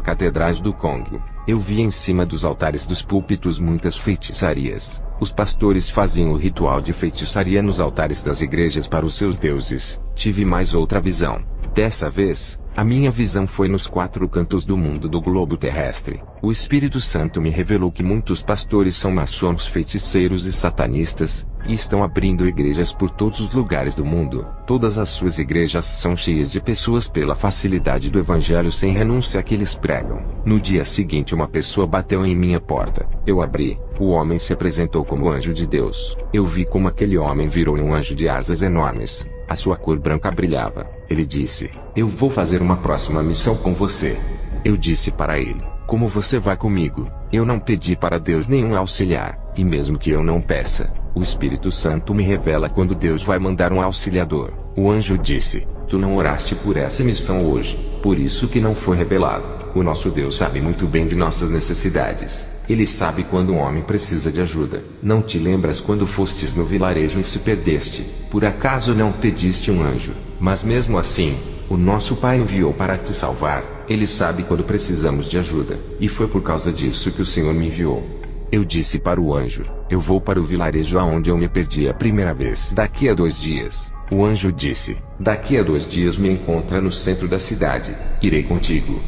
catedrais do Congo. Eu vi em cima dos altares dos púlpitos muitas feitiçarias. Os pastores faziam o ritual de feitiçaria nos altares das igrejas para os seus deuses. Tive mais outra visão. Dessa vez, a minha visão foi nos 4 cantos do mundo do globo terrestre. O Espírito Santo me revelou que muitos pastores são maçons, feiticeiros e satanistas, e estão abrindo igrejas por todos os lugares do mundo. Todas as suas igrejas são cheias de pessoas pela facilidade do evangelho sem renúncia que eles pregam. No dia seguinte uma pessoa bateu em minha porta. Eu abri. O homem se apresentou como anjo de Deus. Eu vi como aquele homem virou um anjo de asas enormes. A sua cor branca brilhava. Ele disse: "Eu vou fazer uma próxima missão com você." Eu disse para ele: "Como você vai comigo?" Eu não pedi para Deus nenhum auxiliar, e mesmo que eu não peça, o Espírito Santo me revela quando Deus vai mandar um auxiliador. O anjo disse: "Tu não oraste por essa missão hoje, por isso que não foi revelado." O nosso Deus sabe muito bem de nossas necessidades. Ele sabe quando um homem precisa de ajuda. Não te lembras quando fostes no vilarejo e se perdeste? Por acaso não pediste um anjo? Mas mesmo assim, o nosso Pai enviou para te salvar. Ele sabe quando precisamos de ajuda. E foi por causa disso que o Senhor me enviou. Eu disse para o anjo: "Eu vou para o vilarejo aonde eu me perdi a primeira vez. Daqui a 2 dias." O anjo disse: "Daqui a 2 dias me encontra no centro da cidade. Irei contigo."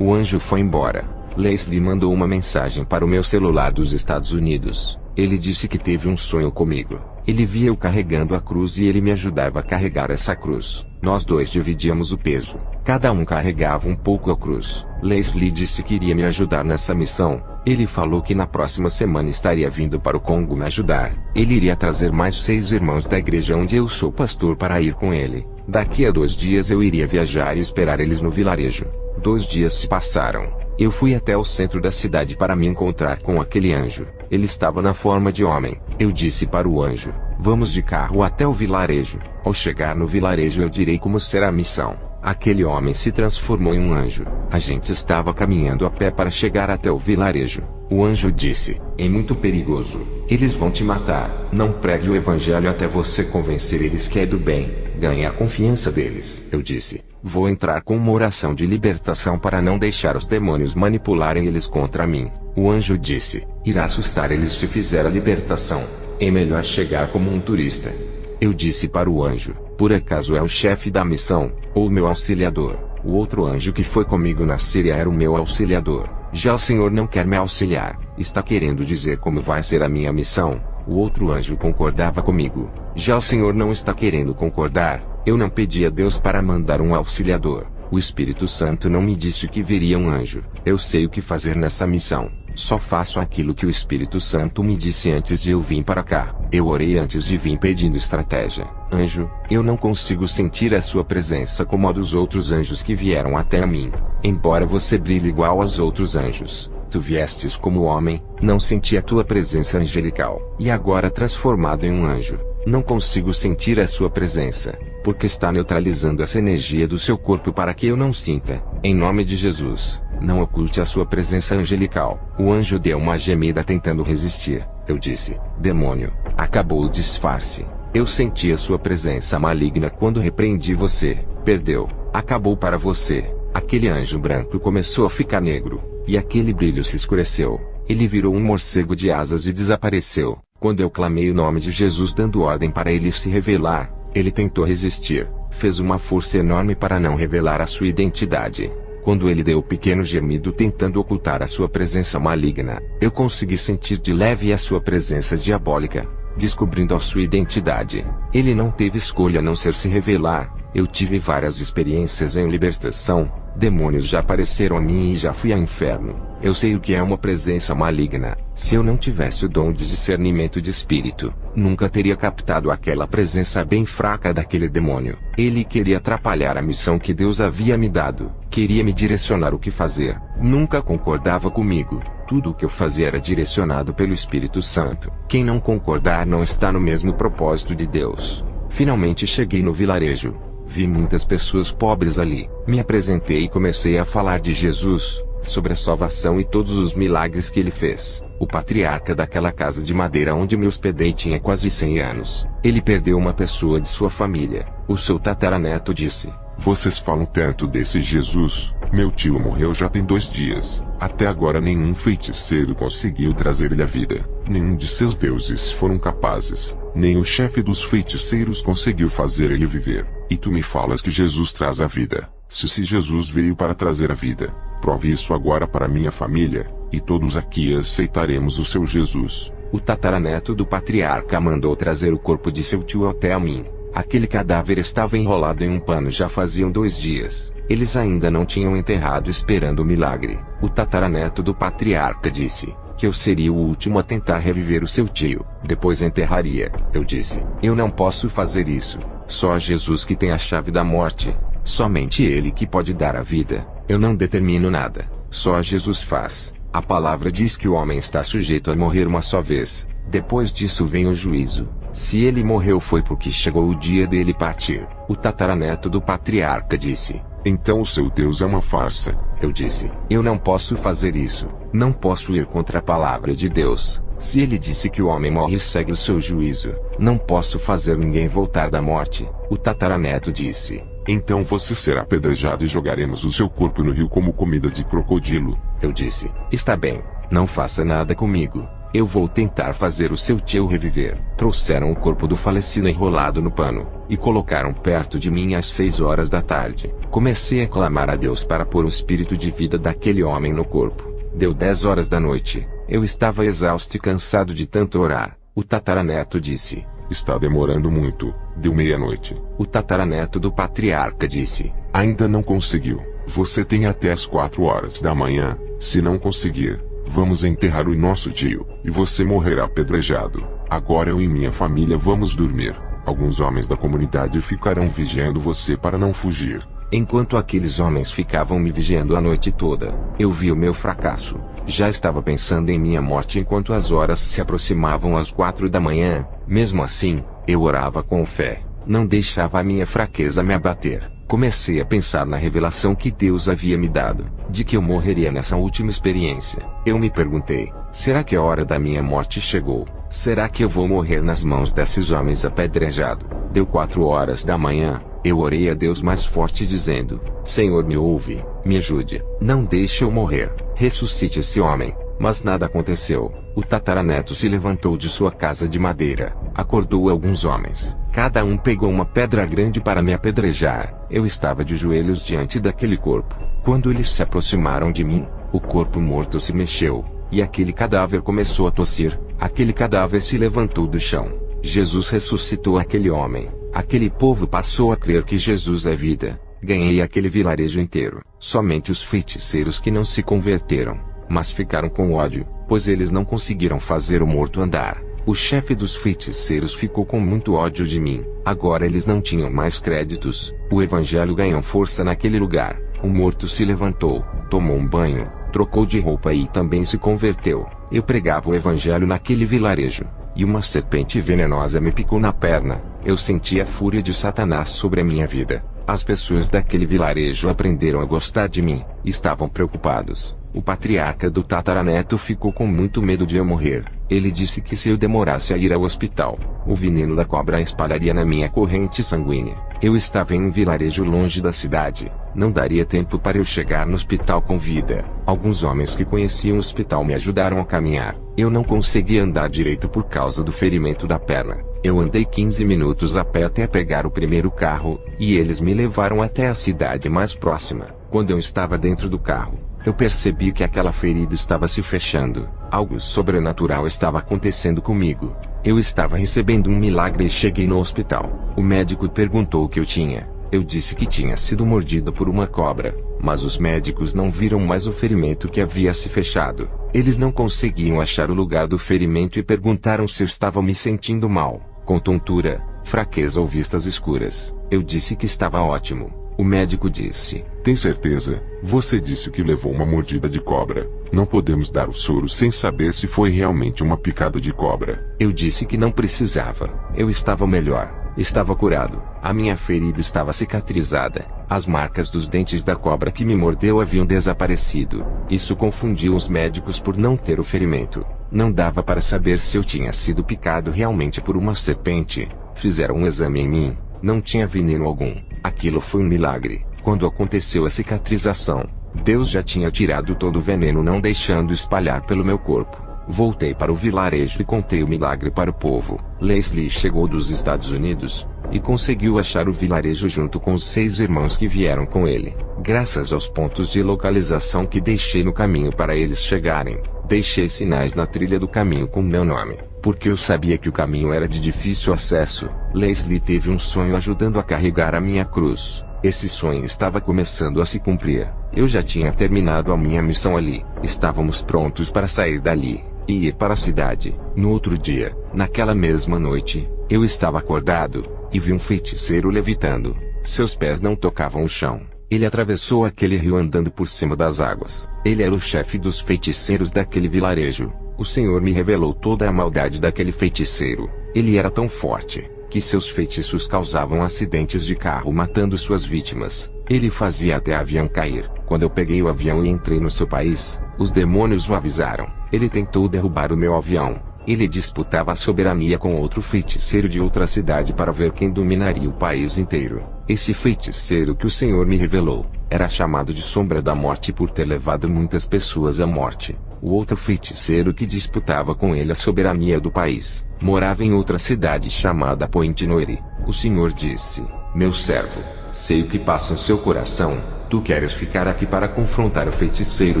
O anjo foi embora. Leslie mandou uma mensagem para o meu celular dos Estados Unidos. Ele disse que teve um sonho comigo. Ele via eu carregando a cruz e ele me ajudava a carregar essa cruz. Nós dois dividíamos o peso. Cada um carregava um pouco a cruz. Leslie disse que iria me ajudar nessa missão. Ele falou que na próxima semana estaria vindo para o Congo me ajudar. Ele iria trazer mais 6 irmãos da igreja onde eu sou pastor para ir com ele. Daqui a 2 dias eu iria viajar e esperar eles no vilarejo. 2 dias se passaram. Eu fui até o centro da cidade para me encontrar com aquele anjo. Ele estava na forma de homem. Eu disse para o anjo: "Vamos de carro até o vilarejo. Ao chegar no vilarejo eu direi como será a missão." Aquele homem se transformou em um anjo. A gente estava caminhando a pé para chegar até o vilarejo. O anjo disse: "É muito perigoso. Eles vão te matar. Não pregue o evangelho até você convencer eles que é do bem. Ganhe a confiança deles." Eu disse: "Vou entrar com uma oração de libertação para não deixar os demônios manipularem eles contra mim." O anjo disse: "Irá assustar eles se fizer a libertação. É melhor chegar como um turista." Eu disse para o anjo: "Por acaso é o chefe da missão, ou meu auxiliador?" O outro anjo que foi comigo na Síria era o meu auxiliador. "Já o Senhor não quer me auxiliar, está querendo dizer como vai ser a minha missão?" O outro anjo concordava comigo. "Já o Senhor não está querendo concordar? Eu não pedi a Deus para mandar um auxiliador. O Espírito Santo não me disse que viria um anjo. Eu sei o que fazer nessa missão. Só faço aquilo que o Espírito Santo me disse antes de eu vir para cá." Eu orei antes de vir pedindo estratégia. "Anjo, eu não consigo sentir a sua presença como a dos outros anjos que vieram até a mim. Embora você brilhe igual aos outros anjos, tu viestes como homem, não senti a tua presença angelical. E agora transformado em um anjo, não consigo sentir a sua presença, porque está neutralizando essa energia do seu corpo para que eu não sinta. Em nome de Jesus, não oculte a sua presença angelical." O anjo deu uma gemida tentando resistir. Eu disse: "Demônio, acabou o disfarce. Eu senti a sua presença maligna quando repreendi você. Perdeu. Acabou para você." Aquele anjo branco começou a ficar negro, e aquele brilho se escureceu. Ele virou um morcego de asas e desapareceu. Quando eu clamei o nome de Jesus dando ordem para ele se revelar, ele tentou resistir, fez uma força enorme para não revelar a sua identidade. Quando ele deu um pequeno gemido tentando ocultar a sua presença maligna, eu consegui sentir de leve a sua presença diabólica, descobrindo a sua identidade. Ele não teve escolha a não ser se revelar. Eu tive várias experiências em libertação. Demônios já apareceram a mim e já fui ao inferno. Eu sei o que é uma presença maligna. Se eu não tivesse o dom de discernimento de espírito, nunca teria captado aquela presença bem fraca daquele demônio. Ele queria atrapalhar a missão que Deus havia me dado. Queria me direcionar o que fazer. Nunca concordava comigo. Tudo o que eu fazia era direcionado pelo Espírito Santo. Quem não concordar não está no mesmo propósito de Deus. Finalmente cheguei no vilarejo. Vi muitas pessoas pobres ali. Me apresentei e comecei a falar de Jesus, sobre a salvação e todos os milagres que ele fez. O patriarca daquela casa de madeira onde me hospedei tinha quase 100 anos. Ele perdeu uma pessoa de sua família. O seu tataraneto disse: "Vocês falam tanto desse Jesus. Meu tio morreu já tem 2 dias. Até agora nenhum feiticeiro conseguiu trazer ele à vida. Nenhum de seus deuses foram capazes. Nem o chefe dos feiticeiros conseguiu fazer ele viver. E tu me falas que Jesus traz a vida. Se Jesus veio para trazer a vida, prove isso agora para minha família, e todos aqui aceitaremos o seu Jesus." O tataraneto do patriarca mandou trazer o corpo de seu tio até a mim. Aquele cadáver estava enrolado em um pano já faziam 2 dias. Eles ainda não tinham enterrado esperando o milagre. O tataraneto do patriarca disse que eu seria o último a tentar reviver o seu tio. Depois enterraria. Eu disse, eu não posso fazer isso. Só Jesus que tem a chave da morte. Somente Ele que pode dar a vida. Eu não determino nada. Só Jesus faz. A palavra diz que o homem está sujeito a morrer uma só vez. Depois disso vem o juízo. Se ele morreu foi porque chegou o dia dele partir. O tataraneto do patriarca disse, então o seu Deus é uma farsa. Eu disse, eu não posso fazer isso. Não posso ir contra a palavra de Deus. Se ele disse que o homem morre e segue o seu juízo, não posso fazer ninguém voltar da morte. O tataraneto disse, então você será apedrejado e jogaremos o seu corpo no rio como comida de crocodilo. Eu disse, está bem, não faça nada comigo. Eu vou tentar fazer o seu tio reviver. Trouxeram o corpo do falecido enrolado no pano, e colocaram perto de mim às 6 horas da tarde. Comecei a clamar a Deus para pôr o espírito de vida daquele homem no corpo. Deu 10 horas da noite. Eu estava exausto e cansado de tanto orar. O tataraneto disse, está demorando muito. Deu meia-noite. O tataraneto do patriarca disse, ainda não conseguiu. Você tem até as 4 horas da manhã. Se não conseguir, vamos enterrar o nosso tio, e você morrerá apedrejado. Agora eu e minha família vamos dormir. Alguns homens da comunidade ficarão vigiando você para não fugir. Enquanto aqueles homens ficavam me vigiando a noite toda, eu vi o meu fracasso. Já estava pensando em minha morte enquanto as horas se aproximavam às 4 da manhã. Mesmo assim, eu orava com fé. Não deixava a minha fraqueza me abater. Comecei a pensar na revelação que Deus havia me dado, de que eu morreria nessa última experiência. Eu me perguntei, será que a hora da minha morte chegou? Será que eu vou morrer nas mãos desses homens apedrejado? Deu 4 horas da manhã, eu orei a Deus mais forte dizendo, Senhor me ouve, me ajude, não deixe eu morrer, ressuscite esse homem. Mas nada aconteceu. O tataraneto se levantou de sua casa de madeira, acordou alguns homens. Cada um pegou uma pedra grande para me apedrejar. Eu estava de joelhos diante daquele corpo. Quando eles se aproximaram de mim, o corpo morto se mexeu, e aquele cadáver começou a tossir. Aquele cadáver se levantou do chão. Jesus ressuscitou aquele homem. Aquele povo passou a crer que Jesus é vida. Ganhei aquele vilarejo inteiro. Somente os feiticeiros que não se converteram, mas ficaram com ódio, pois eles não conseguiram fazer o morto andar. O chefe dos feiticeiros ficou com muito ódio de mim. Agora eles não tinham mais créditos. O evangelho ganhou força naquele lugar. O morto se levantou, tomou um banho, trocou de roupa e também se converteu. Eu pregava o evangelho naquele vilarejo, e uma serpente venenosa me picou na perna. Eu senti a fúria de Satanás sobre a minha vida. As pessoas daquele vilarejo aprenderam a gostar de mim. Estavam preocupados. O patriarca do tataraneto ficou com muito medo de eu morrer. Ele disse que se eu demorasse a ir ao hospital, o veneno da cobra espalharia na minha corrente sanguínea. Eu estava em um vilarejo longe da cidade. Não daria tempo para eu chegar no hospital com vida. Alguns homens que conheciam o hospital me ajudaram a caminhar. Eu não conseguia andar direito por causa do ferimento da perna. Eu andei 15 minutos a pé até pegar o primeiro carro, e eles me levaram até a cidade mais próxima. Quando eu estava dentro do carro, eu percebi que aquela ferida estava se fechando. Algo sobrenatural estava acontecendo comigo. Eu estava recebendo um milagre e cheguei no hospital. O médico perguntou o que eu tinha. Eu disse que tinha sido mordido por uma cobra, mas os médicos não viram mais o ferimento que havia se fechado. Eles não conseguiam achar o lugar do ferimento e perguntaram se eu estava me sentindo mal, com tontura, fraqueza ou vistas escuras. Eu disse que estava ótimo. O médico disse, tem certeza? Você disse que levou uma mordida de cobra. Não podemos dar o soro sem saber se foi realmente uma picada de cobra. Eu disse que não precisava. Eu estava melhor. Estava curado. A minha ferida estava cicatrizada. As marcas dos dentes da cobra que me mordeu haviam desaparecido. Isso confundiu os médicos por não ter o ferimento. Não dava para saber se eu tinha sido picado realmente por uma serpente. Fizeram um exame em mim. Não tinha veneno algum. Aquilo foi um milagre. Quando aconteceu a cicatrização, Deus já tinha tirado todo o veneno, não deixando espalhar pelo meu corpo. Voltei para o vilarejo e contei o milagre para o povo. Leslie chegou dos Estados Unidos e conseguiu achar o vilarejo junto com os 6 irmãos que vieram com ele. Graças aos pontos de localização que deixei no caminho para eles chegarem, Deixei sinais na trilha do caminho com meu nome, porque eu sabia que o caminho era de difícil acesso. Leslie teve um sonho ajudando a carregar a minha cruz. Esse sonho estava começando a se cumprir. Eu já tinha terminado a minha missão ali. Estávamos prontos para sair dali e ir para a cidade. No outro dia, naquela mesma noite, eu estava acordado e vi um feiticeiro levitando. Seus pés não tocavam o chão. Ele atravessou aquele rio andando por cima das águas. Ele era o chefe dos feiticeiros daquele vilarejo. O Senhor me revelou toda a maldade daquele feiticeiro. Ele era tão forte que seus feitiços causavam acidentes de carro matando suas vítimas. Ele fazia até avião cair. Quando eu peguei o avião e entrei no seu país, os demônios o avisaram. Ele tentou derrubar o meu avião. Ele disputava a soberania com outro feiticeiro de outra cidade para ver quem dominaria o país inteiro. Esse feiticeiro que o Senhor me revelou era chamado de Sombra da Morte por ter levado muitas pessoas à morte. O outro feiticeiro que disputava com ele a soberania do país morava em outra cidade chamada Point Noire. O Senhor disse: meu servo, sei o que passa em seu coração. Tu queres ficar aqui para confrontar o feiticeiro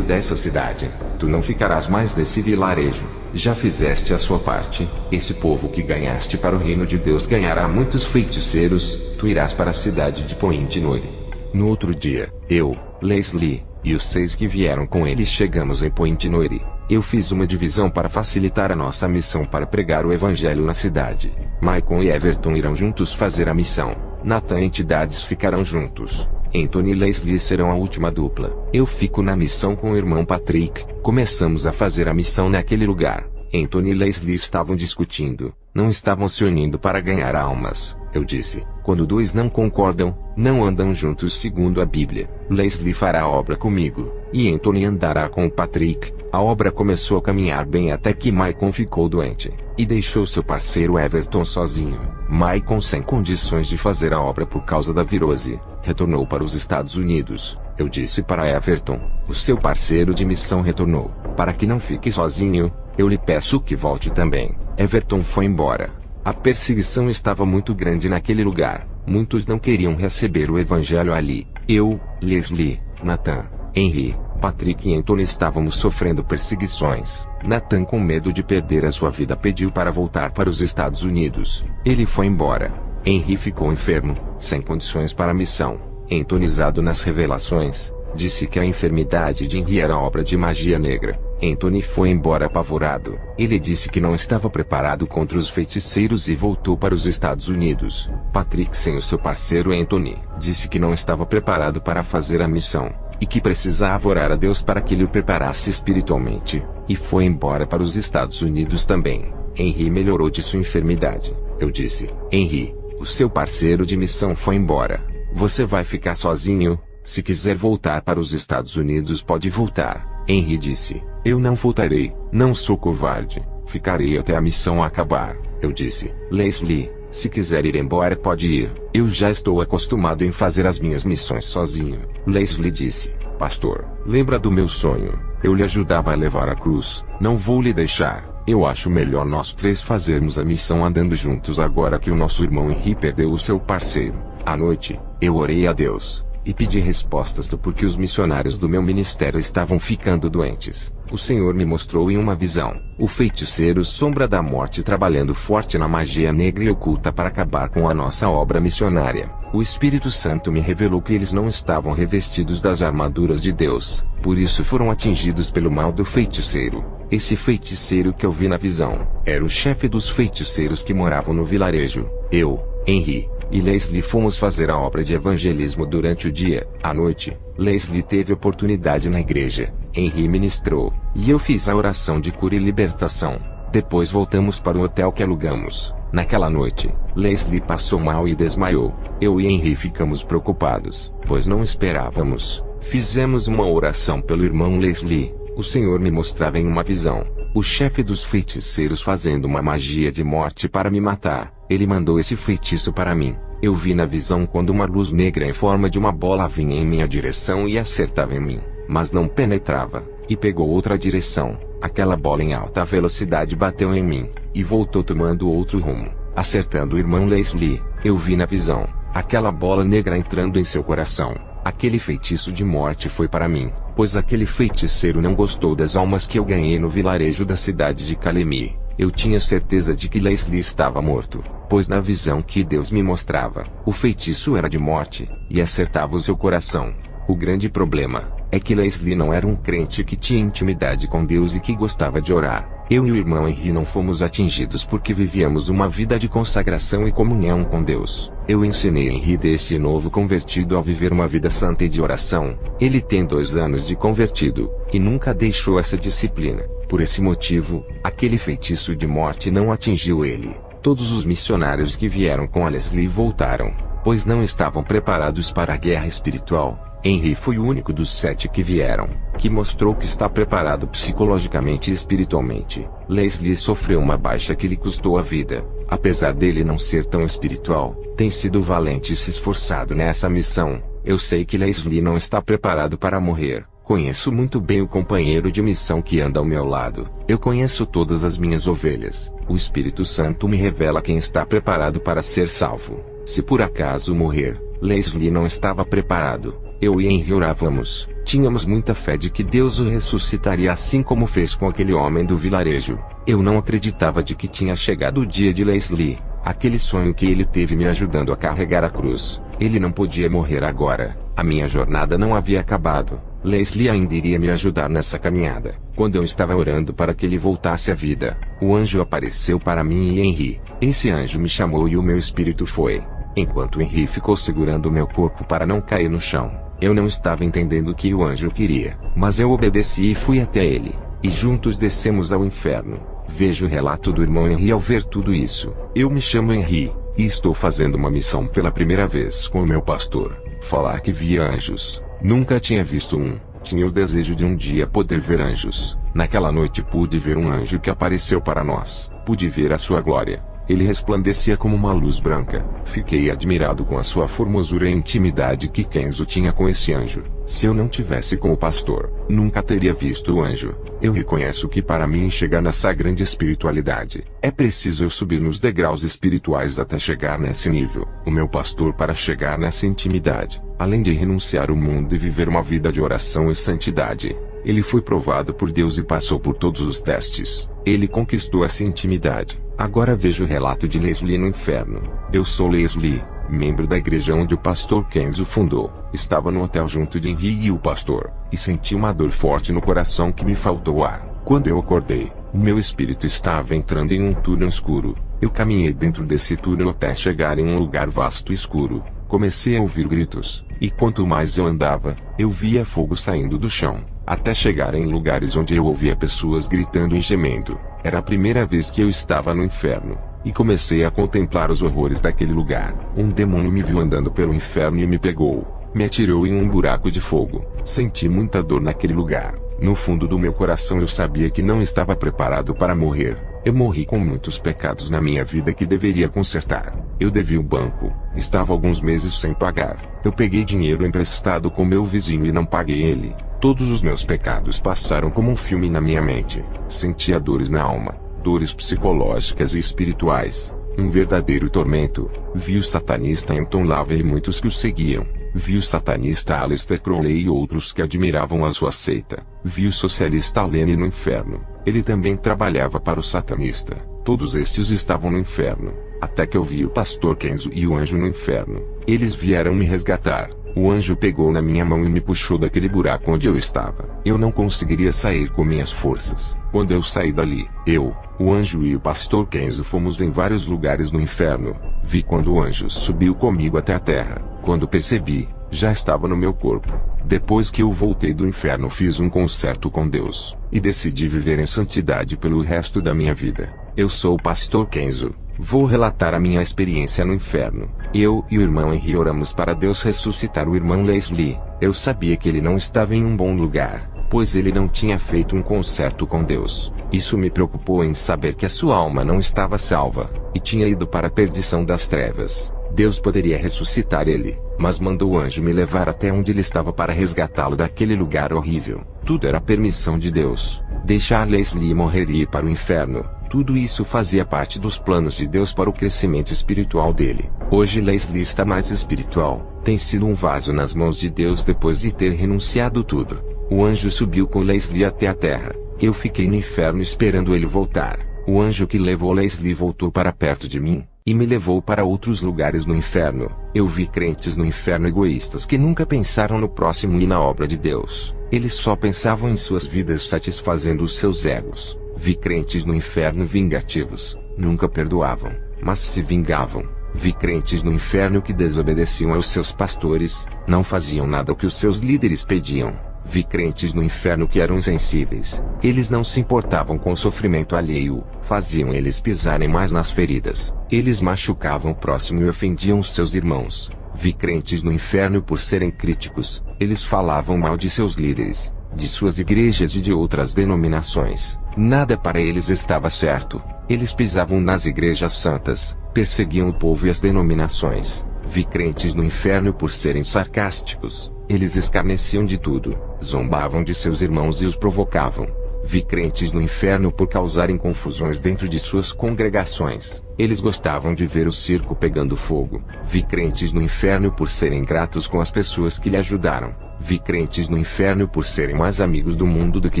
dessa cidade. Tu não ficarás mais nesse vilarejo. Já fizeste a sua parte. Esse povo que ganhaste para o reino de Deus ganhará muitos feiticeiros. Tu irás para a cidade de Point Noire. No outro dia, eu, Leslie, e os 6 que vieram com ele chegamos em Point Noire. Eu fiz uma divisão para facilitar a nossa missão para pregar o evangelho na cidade. Maicon e Everton irão juntos fazer a missão. Nathan e Entidades ficarão juntos. Anthony e Leslie serão a última dupla. Eu fico na missão com o irmão Patrick. Começamos a fazer a missão naquele lugar. Anthony e Leslie estavam discutindo. Não estavam se unindo para ganhar almas. Eu disse: quando 2 não concordam, não andam juntos segundo a Bíblia. Leslie fará a obra comigo, e Anthony andará com o Patrick. A obra começou a caminhar bem até que Maicon ficou doente, e deixou seu parceiro Everton sozinho. Maicon, sem condições de fazer a obra por causa da virose, retornou para os Estados Unidos. Eu disse para Everton: o seu parceiro de missão retornou. Para que não fique sozinho, eu lhe peço que volte também. Everton foi embora. A perseguição estava muito grande naquele lugar. Muitos não queriam receber o evangelho ali. Eu, Leslie, Nathan, Henry, Patrick e Anthony estávamos sofrendo perseguições. Nathan, com medo de perder a sua vida, pediu para voltar para os Estados Unidos. Ele foi embora. Henry ficou enfermo, sem condições para a missão. Anthony, usado nas revelações, disse que a enfermidade de Henry era obra de magia negra. Anthony foi embora apavorado. Ele disse que não estava preparado contra os feiticeiros e voltou para os Estados Unidos. Patrick, sem o seu parceiro Anthony, disse que não estava preparado para fazer a missão, e que precisava orar a Deus para que ele o preparasse espiritualmente, e foi embora para os Estados Unidos também. Henry melhorou de sua enfermidade. Eu disse: Henry, o seu parceiro de missão foi embora. Você vai ficar sozinho. Se quiser voltar para os Estados Unidos, pode voltar. Henry disse: eu não voltarei, não sou covarde, ficarei até a missão acabar. Eu disse: Leslie, se quiser ir embora pode ir, eu já estou acostumado em fazer as minhas missões sozinho. Leslie disse: pastor, lembra do meu sonho? Eu lhe ajudava a levar a cruz, não vou lhe deixar. Eu acho melhor nós 3 fazermos a missão andando juntos agora que o nosso irmão Henry perdeu o seu parceiro. À noite, eu orei a Deus e pedi respostas do porquê os missionários do meu ministério estavam ficando doentes. O Senhor me mostrou em uma visão o feiticeiro Sombra da Morte trabalhando forte na magia negra e oculta para acabar com a nossa obra missionária. O Espírito Santo me revelou que eles não estavam revestidos das armaduras de Deus, por isso foram atingidos pelo mal do feiticeiro. Esse feiticeiro que eu vi na visão era o chefe dos feiticeiros que moravam no vilarejo. Eu, Henry e Leslie fomos fazer a obra de evangelismo durante o dia. À noite, Leslie teve oportunidade na igreja. Henry ministrou, e eu fiz a oração de cura e libertação. Depois voltamos para o hotel que alugamos. Naquela noite, Leslie passou mal e desmaiou. Eu e Henry ficamos preocupados, pois não esperávamos. Fizemos uma oração pelo irmão Leslie. O Senhor me mostrava em uma visão o chefe dos feiticeiros fazendo uma magia de morte para me matar. Ele mandou esse feitiço para mim. Eu vi na visão quando uma luz negra em forma de uma bola vinha em minha direção e acertava em mim, mas não penetrava, e pegou outra direção. Aquela bola em alta velocidade bateu em mim, e voltou tomando outro rumo, acertando o irmão Leslie. Eu vi na visão aquela bola negra entrando em seu coração. Aquele feitiço de morte foi para mim. pois aquele feiticeiro não gostou das almas que eu ganhei no vilarejo da cidade de Kalemi. Eu tinha certeza de que Leslie estava morto, pois na visão que Deus me mostrava, o feitiço era de morte, e acertava o seu coração. O grande problema é que Leslie não era um crente que tinha intimidade com Deus e que gostava de orar. Eu e o irmão Henry não fomos atingidos porque vivíamos uma vida de consagração e comunhão com Deus. Eu ensinei Henry deste novo convertido a viver uma vida santa e de oração. Ele tem 2 anos de convertido, e nunca deixou essa disciplina. Por esse motivo, aquele feitiço de morte não atingiu ele. Todos os missionários que vieram com a Leslie voltaram, pois não estavam preparados para a guerra espiritual. Henry foi o único dos 7 que vieram, que mostrou que está preparado psicologicamente e espiritualmente. Leslie sofreu uma baixa que lhe custou a vida. Apesar dele não ser tão espiritual, tem sido valente e se esforçado nessa missão. Eu sei que Leslie não está preparado para morrer. Conheço muito bem o companheiro de missão que anda ao meu lado. Eu conheço todas as minhas ovelhas. O Espírito Santo me revela quem está preparado para ser salvo. Se por acaso morrer, Leslie não estava preparado. Eu e Henry orávamos. Tínhamos muita fé de que Deus o ressuscitaria assim como fez com aquele homem do vilarejo. Eu não acreditava de que tinha chegado o dia de Leslie. Aquele sonho que ele teve me ajudando a carregar a cruz. Ele não podia morrer agora. A minha jornada não havia acabado. Leslie ainda iria me ajudar nessa caminhada. Quando eu estava orando para que ele voltasse à vida, o anjo apareceu para mim e Henry. Esse anjo me chamou e o meu espírito foi. Enquanto Henry ficou segurando o meu corpo para não cair no chão. Eu não estava entendendo o que o anjo queria, mas eu obedeci e fui até ele. E juntos descemos ao inferno. Veja o relato do irmão Henry ao ver tudo isso. Eu me chamo Henry, e estou fazendo uma missão pela primeira vez com o meu pastor. Falar que via anjos. Nunca tinha visto um. Tinha o desejo de um dia poder ver anjos. Naquela noite pude ver um anjo que apareceu para nós. Pude ver a sua glória. Ele resplandecia como uma luz branca. Fiquei admirado com a sua formosura e intimidade que Kenzo tinha com esse anjo. Se eu não tivesse com o pastor, nunca teria visto o anjo. Eu reconheço que para mim chegar nessa grande espiritualidade, é preciso eu subir nos degraus espirituais até chegar nesse nível. O meu pastor para chegar nessa intimidade, além de renunciar ao mundo e viver uma vida de oração e santidade, ele foi provado por Deus e passou por todos os testes. Ele conquistou essa intimidade. Agora veja o relato de Leslie no inferno. Eu sou Leslie, membro da igreja onde o pastor Kenzo fundou. Estava no hotel junto de Henry e o pastor, e senti uma dor forte no coração que me faltou ar. Quando eu acordei, o meu espírito estava entrando em um túnel escuro. Eu caminhei dentro desse túnel até chegar em um lugar vasto e escuro. Comecei a ouvir gritos, e quanto mais eu andava, eu via fogo saindo do chão, até chegar em lugares onde eu ouvia pessoas gritando e gemendo. Era a primeira vez que eu estava no inferno, e comecei a contemplar os horrores daquele lugar. Um demônio me viu andando pelo inferno e me pegou. Me atirou em um buraco de fogo. Senti muita dor naquele lugar. No fundo do meu coração eu sabia que não estava preparado para morrer. Eu morri com muitos pecados na minha vida que deveria consertar. Eu devia o banco. Estava alguns meses sem pagar. Eu peguei dinheiro emprestado com meu vizinho e não paguei ele. Todos os meus pecados passaram como um filme na minha mente. Sentia dores na alma, dores psicológicas e espirituais. Um verdadeiro tormento. Vi o satanista Anton LaVey e muitos que o seguiam. Vi o satanista Aleister Crowley e outros que admiravam a sua seita. Vi o socialista Lenin no inferno. Ele também trabalhava para o satanista. Todos estes estavam no inferno. Até que eu vi o pastor Kenzo e o anjo no inferno. Eles vieram me resgatar. O anjo pegou na minha mão e me puxou daquele buraco onde eu estava. Eu não conseguiria sair com minhas forças. Quando eu saí dali, eu, o anjo e o pastor Kenzo fomos em vários lugares no inferno. Vi quando o anjo subiu comigo até a terra. Quando percebi, já estava no meu corpo. Depois que eu voltei do inferno fiz um concerto com Deus, e decidi viver em santidade pelo resto da minha vida. Eu sou o pastor Kenzo. Vou relatar a minha experiência no inferno. Eu e o irmão Henry oramos para Deus ressuscitar o irmão Leslie. Eu sabia que ele não estava em um bom lugar, pois ele não tinha feito um concerto com Deus. Isso me preocupou em saber que a sua alma não estava salva, e tinha ido para a perdição das trevas. Deus poderia ressuscitar ele, mas mandou o anjo me levar até onde ele estava para resgatá-lo daquele lugar horrível. Tudo era permissão de Deus. Deixar Leslie morrer e ir para o inferno. Tudo isso fazia parte dos planos de Deus para o crescimento espiritual dele. Hoje Leslie está mais espiritual, tem sido um vaso nas mãos de Deus depois de ter renunciado tudo. O anjo subiu com Leslie até a terra. Eu fiquei no inferno esperando ele voltar. O anjo que levou Leslie voltou para perto de mim, e me levou para outros lugares no inferno. Eu vi crentes no inferno egoístas que nunca pensaram no próximo e na obra de Deus. Eles só pensavam em suas vidas satisfazendo os seus egos. Vi crentes no inferno vingativos. Nunca perdoavam, mas se vingavam. Vi crentes no inferno que desobedeciam aos seus pastores, não faziam nada o que os seus líderes pediam. Vi crentes no inferno que eram insensíveis. Eles não se importavam com o sofrimento alheio, faziam eles pisarem mais nas feridas. Eles machucavam o próximo e ofendiam os seus irmãos. Vi crentes no inferno por serem críticos. Eles falavam mal de seus líderes, de suas igrejas e de outras denominações. Nada para eles estava certo. Eles pisavam nas igrejas santas, perseguiam o povo e as denominações. Vi crentes no inferno por serem sarcásticos. Eles escarneciam de tudo, zombavam de seus irmãos e os provocavam. Vi crentes no inferno por causarem confusões dentro de suas congregações. Eles gostavam de ver o circo pegando fogo. Vi crentes no inferno por serem gratos com as pessoas que lhe ajudaram. Vi crentes no inferno por serem mais amigos do mundo do que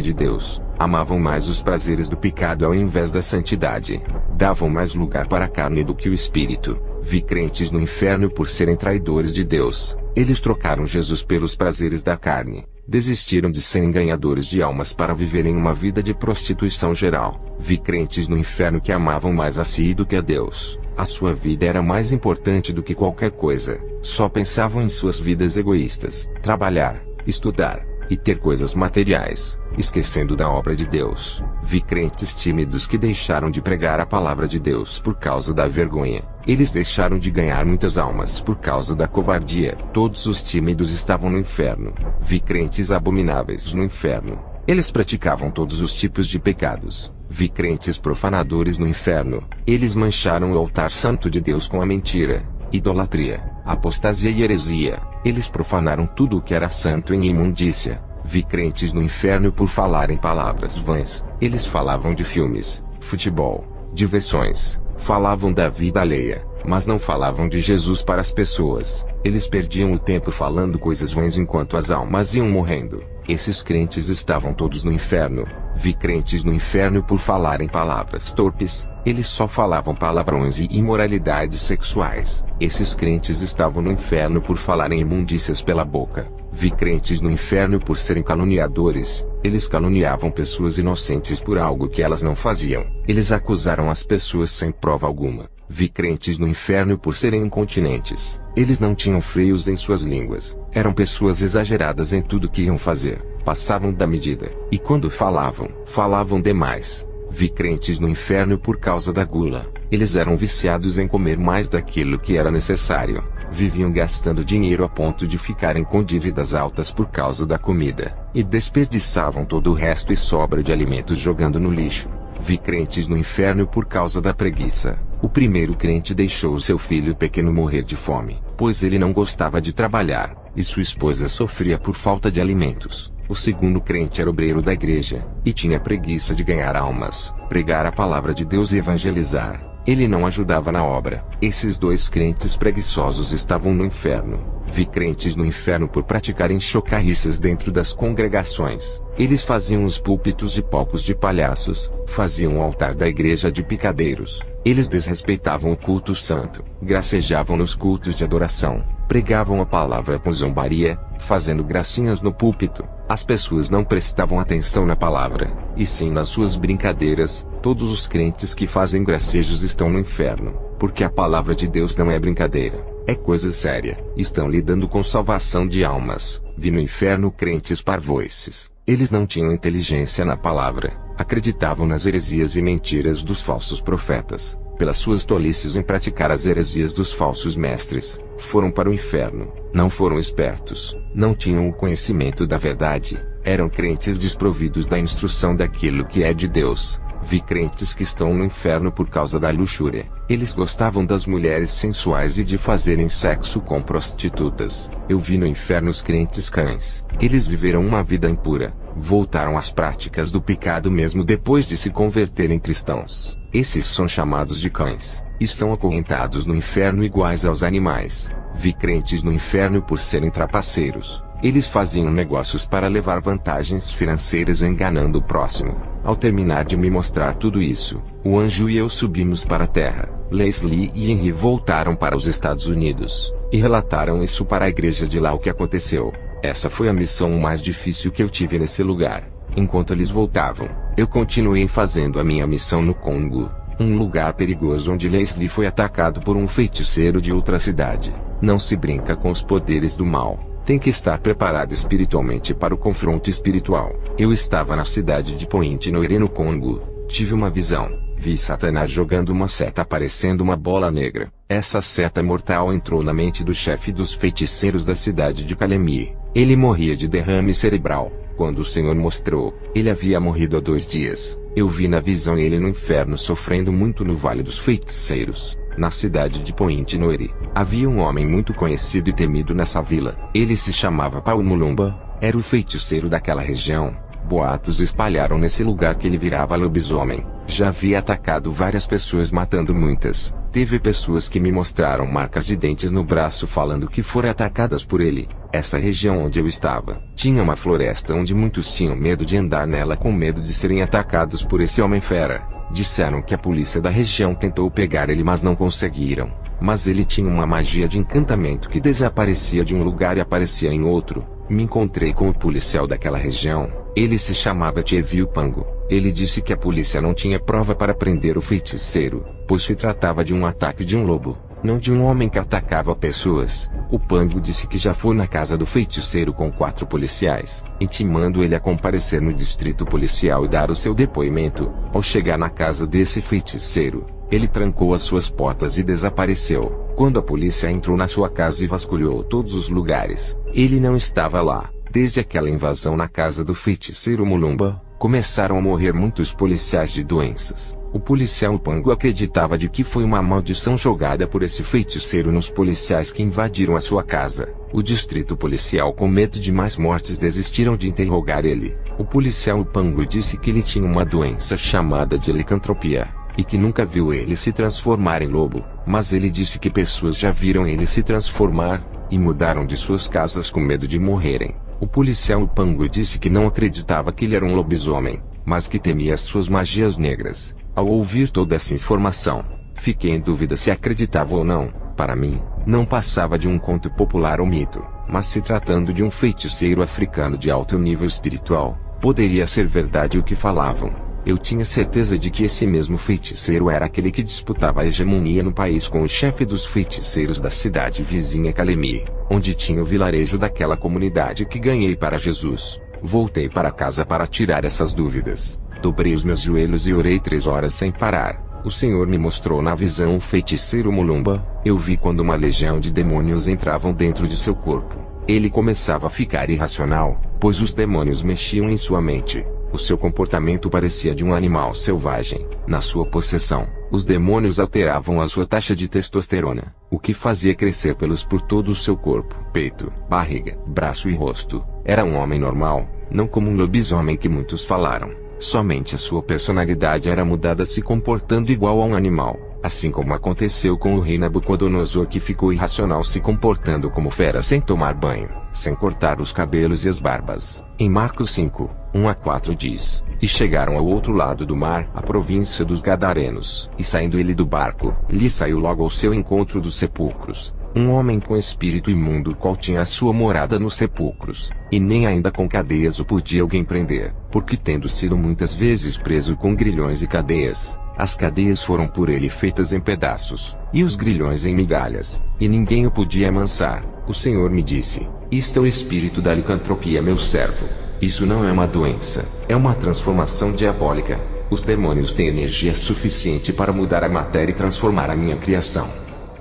de Deus. Amavam mais os prazeres do pecado ao invés da santidade. Davam mais lugar para a carne do que o espírito. Vi crentes no inferno por serem traidores de Deus. Eles trocaram Jesus pelos prazeres da carne. Desistiram de serem ganhadores de almas para viverem uma vida de prostituição geral. Vi crentes no inferno que amavam mais a si do que a Deus. A sua vida era mais importante do que qualquer coisa. Só pensavam em suas vidas egoístas, trabalhar, estudar e ter coisas materiais, esquecendo da obra de Deus. Vi crentes tímidos que deixaram de pregar a palavra de Deus por causa da vergonha. Eles deixaram de ganhar muitas almas por causa da covardia. Todos os tímidos estavam no inferno. Vi crentes abomináveis no inferno. Eles praticavam todos os tipos de pecados. Vi crentes profanadores no inferno. Eles mancharam o altar santo de Deus com a mentira, idolatria, apostasia e heresia. Eles profanaram tudo o que era santo em imundícia. Vi crentes no inferno por falarem palavras vãs. Eles falavam de filmes, futebol, diversões, falavam da vida alheia, mas não falavam de Jesus para as pessoas. Eles perdiam o tempo falando coisas vãs enquanto as almas iam morrendo. Esses crentes estavam todos no inferno. Vi crentes no inferno por falarem palavras torpes. Eles só falavam palavrões e imoralidades sexuais. Esses crentes estavam no inferno por falarem imundícias pela boca. Vi crentes no inferno por serem caluniadores. Eles caluniavam pessoas inocentes por algo que elas não faziam. Eles acusaram as pessoas sem prova alguma. Vi crentes no inferno por serem incontinentes. Eles não tinham freios em suas línguas. Eram pessoas exageradas em tudo que iam fazer. Passavam da medida. E quando falavam, falavam demais. Vi crentes no inferno por causa da gula. Eles eram viciados em comer mais daquilo que era necessário. Viviam gastando dinheiro a ponto de ficarem com dívidas altas por causa da comida. E desperdiçavam todo o resto e sobra de alimentos jogando no lixo. Vi crentes no inferno por causa da preguiça. O primeiro crente deixou seu filho pequeno morrer de fome, pois ele não gostava de trabalhar, e sua esposa sofria por falta de alimentos. O segundo crente era obreiro da igreja, e tinha preguiça de ganhar almas, pregar a palavra de Deus e evangelizar. Ele não ajudava na obra. Esses dois crentes preguiçosos estavam no inferno. Vi crentes no inferno por praticarem chocarrices dentro das congregações. Eles faziam os púlpitos de palcos de palhaços, faziam o altar da igreja de picadeiros. Eles desrespeitavam o culto santo, gracejavam nos cultos de adoração, pregavam a palavra com zombaria, fazendo gracinhas no púlpito. As pessoas não prestavam atenção na palavra, e sim nas suas brincadeiras. Todos os crentes que fazem gracejos estão no inferno, porque a palavra de Deus não é brincadeira, é coisa séria. Estão lidando com salvação de almas. Vi no inferno crentes parvoices. Eles não tinham inteligência na palavra, acreditavam nas heresias e mentiras dos falsos profetas. Pelas suas tolices em praticar as heresias dos falsos mestres, foram para o inferno. Não foram espertos, não tinham o conhecimento da verdade, eram crentes desprovidos da instrução daquilo que é de Deus. Vi crentes que estão no inferno por causa da luxúria. Eles gostavam das mulheres sensuais e de fazerem sexo com prostitutas. Eu vi no inferno os crentes cães. Eles viveram uma vida impura, voltaram às práticas do pecado mesmo depois de se converterem cristãos. Esses são chamados de cães, e são acorrentados no inferno iguais aos animais. Vi crentes no inferno por serem trapaceiros. Eles faziam negócios para levar vantagens financeiras enganando o próximo. Ao terminar de me mostrar tudo isso, o anjo e eu subimos para a terra. Leslie e Henry voltaram para os Estados Unidos e relataram isso para a igreja de lá o que aconteceu. Essa foi a missão mais difícil que eu tive nesse lugar. Enquanto eles voltavam, eu continuei fazendo a minha missão no Congo, um lugar perigoso onde Leslie foi atacado por um feiticeiro de outra cidade. Não se brinca com os poderes do mal. Tem que estar preparado espiritualmente para o confronto espiritual. Eu estava na cidade de Pointe-Noire no Congo. Tive uma visão. Vi Satanás jogando uma seta parecendo uma bola negra. Essa seta mortal entrou na mente do chefe dos feiticeiros da cidade de Calemi. Ele morria de derrame cerebral. Quando o Senhor mostrou, ele havia morrido há 2 dias. Eu vi na visão ele no inferno sofrendo muito no Vale dos Feiticeiros. Na cidade de Pointe-Noire, havia um homem muito conhecido e temido nessa vila. Ele se chamava Paul Mulumba, era o feiticeiro daquela região. Boatos espalharam nesse lugar que ele virava lobisomem. Já havia atacado várias pessoas, matando muitas. Teve pessoas que me mostraram marcas de dentes no braço falando que foram atacadas por ele. Essa região onde eu estava, tinha uma floresta onde muitos tinham medo de andar nela com medo de serem atacados por esse homem fera. Disseram que a polícia da região tentou pegar ele mas não conseguiram. Mas ele tinha uma magia de encantamento que desaparecia de um lugar e aparecia em outro. Me encontrei com o policial daquela região. Ele se chamava Tievio Pango. Ele disse que a polícia não tinha prova para prender o feiticeiro, pois se tratava de um ataque de um lobo, não de um homem que atacava pessoas. O Pango disse que já foi na casa do feiticeiro com 4 policiais, intimando ele a comparecer no distrito policial e dar o seu depoimento. Ao chegar na casa desse feiticeiro, ele trancou as suas portas e desapareceu. Quando a polícia entrou na sua casa e vasculhou todos os lugares, ele não estava lá. Desde aquela invasão na casa do feiticeiro Mulumba, começaram a morrer muitos policiais de doenças. O policial Pango acreditava de que foi uma maldição jogada por esse feiticeiro nos policiais que invadiram a sua casa. O distrito policial, com medo de mais mortes, desistiram de interrogar ele. O policial Pango disse que ele tinha uma doença chamada de licantropia, e que nunca viu ele se transformar em lobo, mas ele disse que pessoas já viram ele se transformar, e mudaram de suas casas com medo de morrerem. O policial Pango disse que não acreditava que ele era um lobisomem, mas que temia as suas magias negras. Ao ouvir toda essa informação, fiquei em dúvida se acreditava ou não. Para mim, não passava de um conto popular ou mito, mas se tratando de um feiticeiro africano de alto nível espiritual, poderia ser verdade o que falavam. Eu tinha certeza de que esse mesmo feiticeiro era aquele que disputava a hegemonia no país com o chefe dos feiticeiros da cidade vizinha Calemi, onde tinha o vilarejo daquela comunidade que ganhei para Jesus. Voltei para casa para tirar essas dúvidas. Dobrei os meus joelhos e orei 3 horas sem parar. O Senhor me mostrou na visão o feiticeiro Mulumba. Eu vi quando uma legião de demônios entravam dentro de seu corpo. Ele começava a ficar irracional, pois os demônios mexiam em sua mente. O seu comportamento parecia de um animal selvagem. Na sua possessão, os demônios alteravam a sua taxa de testosterona, o que fazia crescer pelos por todo o seu corpo, peito, barriga, braço e rosto. Era um homem normal, não como um lobisomem que muitos falaram. Somente a sua personalidade era mudada, se comportando igual a um animal, assim como aconteceu com o rei Nabucodonosor, que ficou irracional se comportando como fera sem tomar banho, sem cortar os cabelos e as barbas. Em Marcos 5, 1-4 diz: E chegaram ao outro lado do mar, a província dos Gadarenos, e saindo ele do barco, lhe saiu logo ao seu encontro dos sepulcros um homem com espírito imundo, qual tinha a sua morada nos sepulcros, e nem ainda com cadeias o podia alguém prender, porque tendo sido muitas vezes preso com grilhões e cadeias, as cadeias foram por ele feitas em pedaços, e os grilhões em migalhas, e ninguém o podia amansar. O Senhor me disse: Isto é o espírito da licantropia, meu servo. Isso não é uma doença, é uma transformação diabólica. Os demônios têm energia suficiente para mudar a matéria e transformar a minha criação.